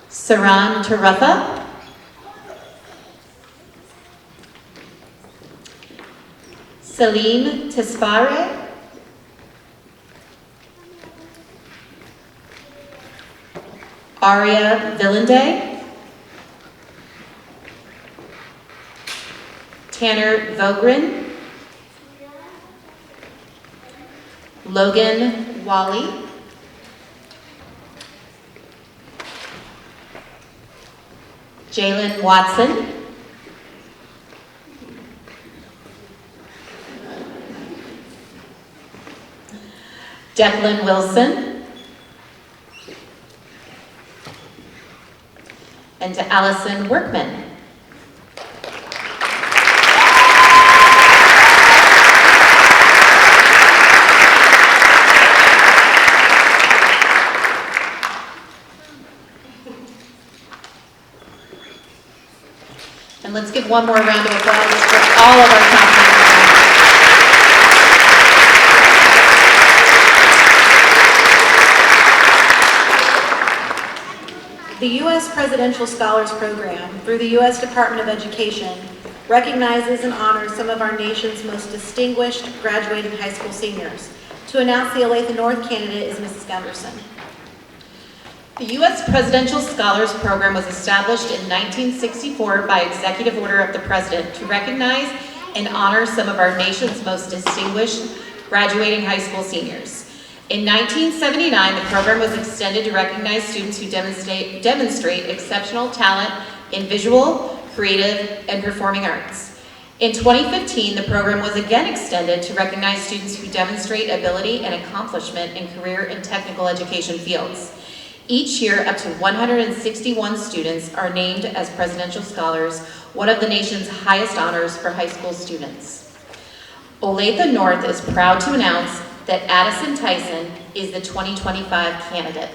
Saran Tarutha, Salim Tesfare, Aria Villende, Tanner Vogren, Logan Wally, Jalen Watson, Declan Wilson, and to Allison Workman. And let's give one more round of applause for all of our top performers. The U.S. Presidential Scholars Program, through the U.S. Department of Education, recognizes and honors some of our nation's most distinguished graduating high school seniors. To announce the Olathe North candidate is Mrs. Gunderson. The U.S. Presidential Scholars Program was established in 1964 by executive order of the President to recognize and honor some of our nation's most distinguished graduating high school seniors. In 1979, the program was extended to recognize students who demonstrate exceptional talent in visual, creative, and performing arts. In 2015, the program was again extended to recognize students who demonstrate ability and accomplishment in career and technical education fields. Each year, up to 161 students are named as Presidential Scholars, one of the nation's highest honors for high school students. Olathe North is proud to announce that Addison Tyson is the 2025 candidate.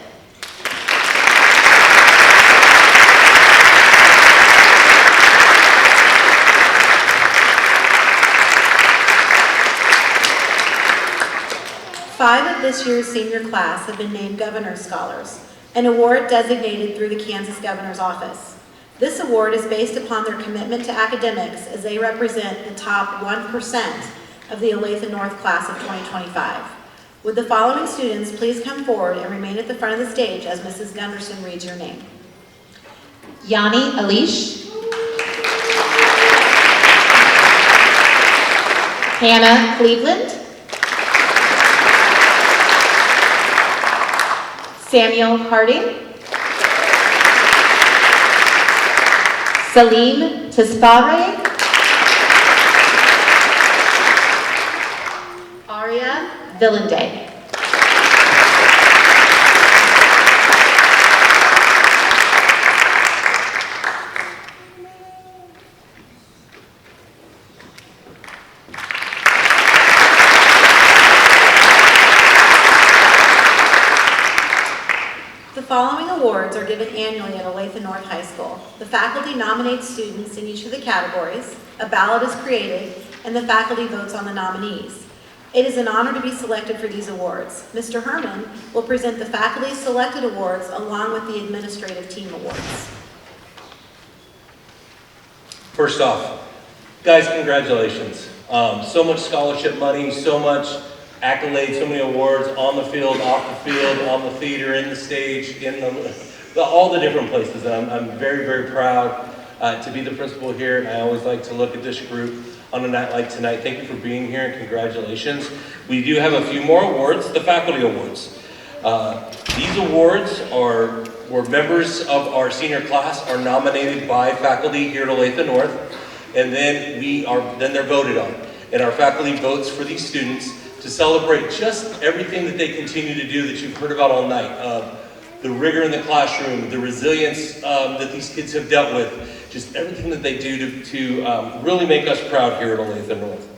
Five of this year's senior class have been named Governor's Scholars, an award designated through the Kansas Governor's Office. This award is based upon their commitment to academics as they represent the top 1% of the Olathe North class of 2025. Would the following students please come forward and remain at the front of the stage as Mrs. Gunderson reads your name. Yanni Alish, Hannah Cleveland, Samuel Harding, Salim Tesfare, Aria Villanday. The following awards are given annually at Olathe North High School. The faculty nominates students in each of the categories, a ballot is created, and the faculty votes on the nominees. It is an honor to be selected for these awards. Mr. Herman will present the faculty selected awards along with the administrative team awards. First off, guys, congratulations. So much scholarship money, so much accolades, so many awards on the field, off the field, on the theater, in the stage, in all the different places. I'm very, very proud to be the principal here, and I always like to look at this group on a night like tonight. Thank you for being here, and congratulations. We do have a few more awards, the faculty awards. These awards where members of our senior class are nominated by faculty here at Olathe North, and then they're voted on. And our faculty votes for these students to celebrate just everything that they continue to do that you've heard about all night. The rigor in the classroom, the resilience that these kids have dealt with, just everything that they do to really make us proud here at Olathe North.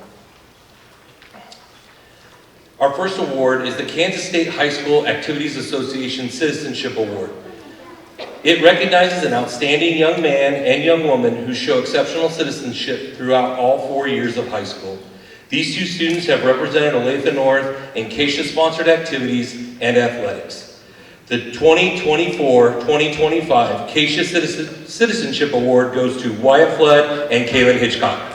Our first award is the Kansas State High School Activities Association Citizenship Award. It recognizes an outstanding young man and young woman who show exceptional citizenship throughout all 4 years of high school. These two students have represented Olathe North in CASIA-sponsored activities and athletics. The 2024-2025 CASIA Citizenship Award goes to Wyatt Flood and Kaylin Hitchcock.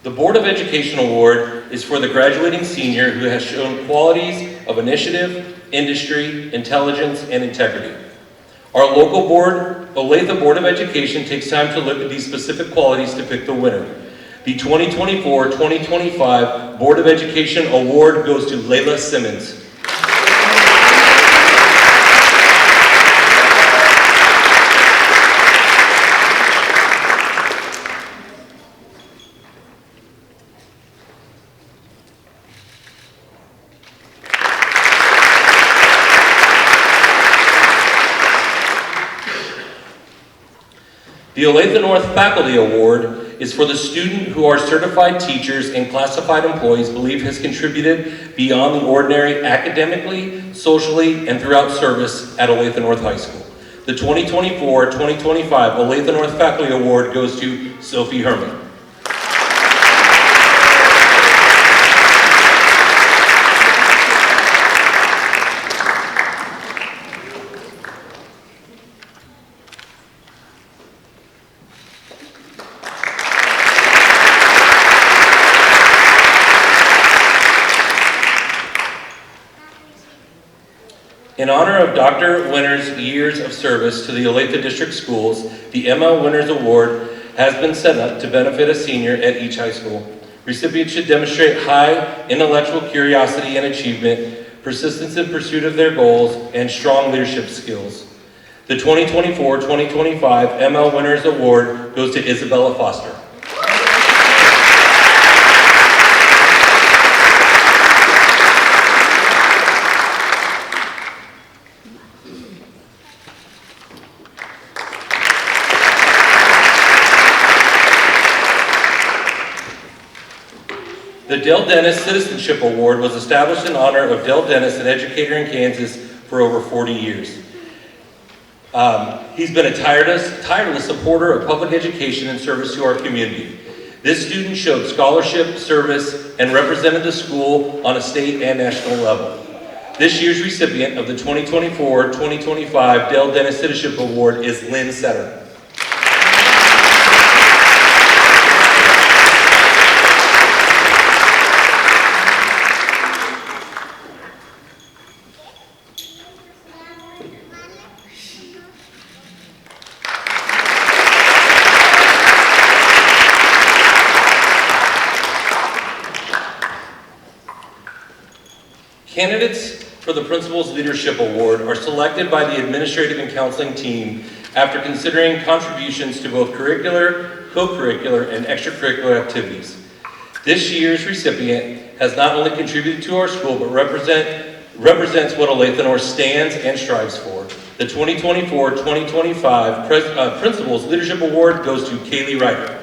The Board of Education Award is for the graduating senior who has shown qualities of initiative, industry, intelligence, and integrity. Our local board, Olathe Board of Education, takes time to look at these specific qualities to pick the winner. The 2024-2025 Board of Education Award goes to Layla Simmons. The Olathe North Faculty Award is for the student who our certified teachers and classified employees believe has contributed beyond the ordinary academically, socially, and throughout service at Olathe North High School. The 2024-2025 Olathe North Faculty Award goes to Sophie Herman. In honor of Dr. Winter's years of service to the Olathe District Schools, the ML Winners Award has been set up to benefit a senior at each high school. Recipients should demonstrate high intellectual curiosity and achievement, persistence in pursuit of their goals, and strong leadership skills. The 2024-2025 ML Winners Award goes to Isabella Foster. The Dell Dennis Citizenship Award was established in honor of Dell Dennis, an educator in Kansas for over 40 years. He's been a tireless supporter of public education and service to our community. This student showed scholarship, service, and represented the school on a state and national level. This year's recipient of the 2024-2025 Dell Dennis Citizenship Award is Lynn Setter. Candidates for the Principal's Leadership Award are selected by the administrative and counseling team after considering contributions to both curricular, co-curricular, and extracurricular activities. This year's recipient has not only contributed to our school, but represents what Olathe North stands and strives for. The 2024-2025 Principal's Leadership Award goes to Kaylee Ryder.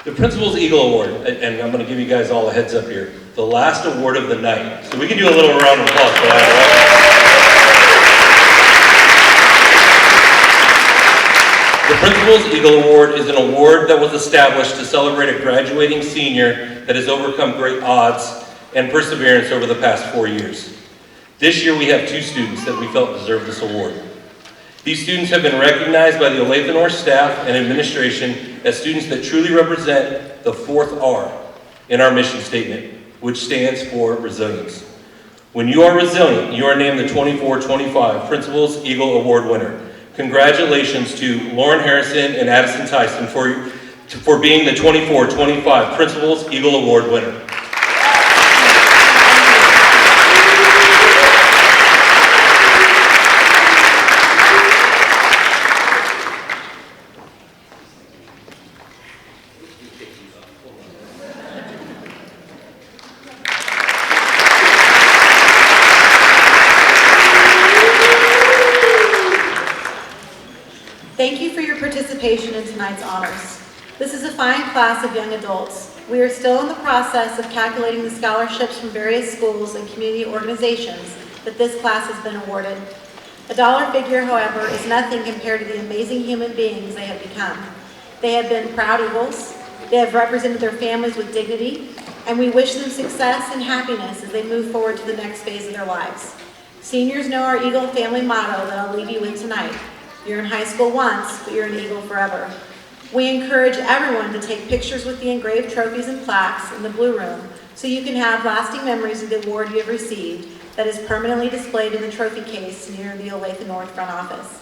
The Principal's Eagle Award, and I'm going to give you guys all a heads up here, the last award of the night. So we can do a little round of applause for that, right? The Principal's Eagle Award is an award that was established to celebrate a graduating senior that has overcome great odds and perseverance over the past 4 years. This year we have 2 students that we felt deserved this award. These students have been recognized by the Olathe North staff and administration as students that truly represent the 4th R in our mission statement, which stands for resilience. When you are resilient, you are named the 24-25 Principal's Eagle Award winner. Congratulations to Lauren Harrison and Addison Tyson for being the 24-25 Principal's Eagle Award winner. Thank you for your participation in tonight's honors. This is a fine class of young adults. We are still in the process of calculating the scholarships from various schools and community organizations that this class has been awarded. A dollar figure, however, is nothing compared to the amazing human beings they have become. They have been proud Eagles, they have represented their families with dignity, and we wish them success and happiness as they move forward to the next phase of their lives. Seniors know our Eagle family motto that I'll leave you with tonight. You're in high school once, but you're an Eagle forever. We encourage everyone to take pictures with the engraved trophies and plaques in the Blue Room so you can have lasting memories of the award you have received that is permanently displayed in the trophy case near the Olathe North front office.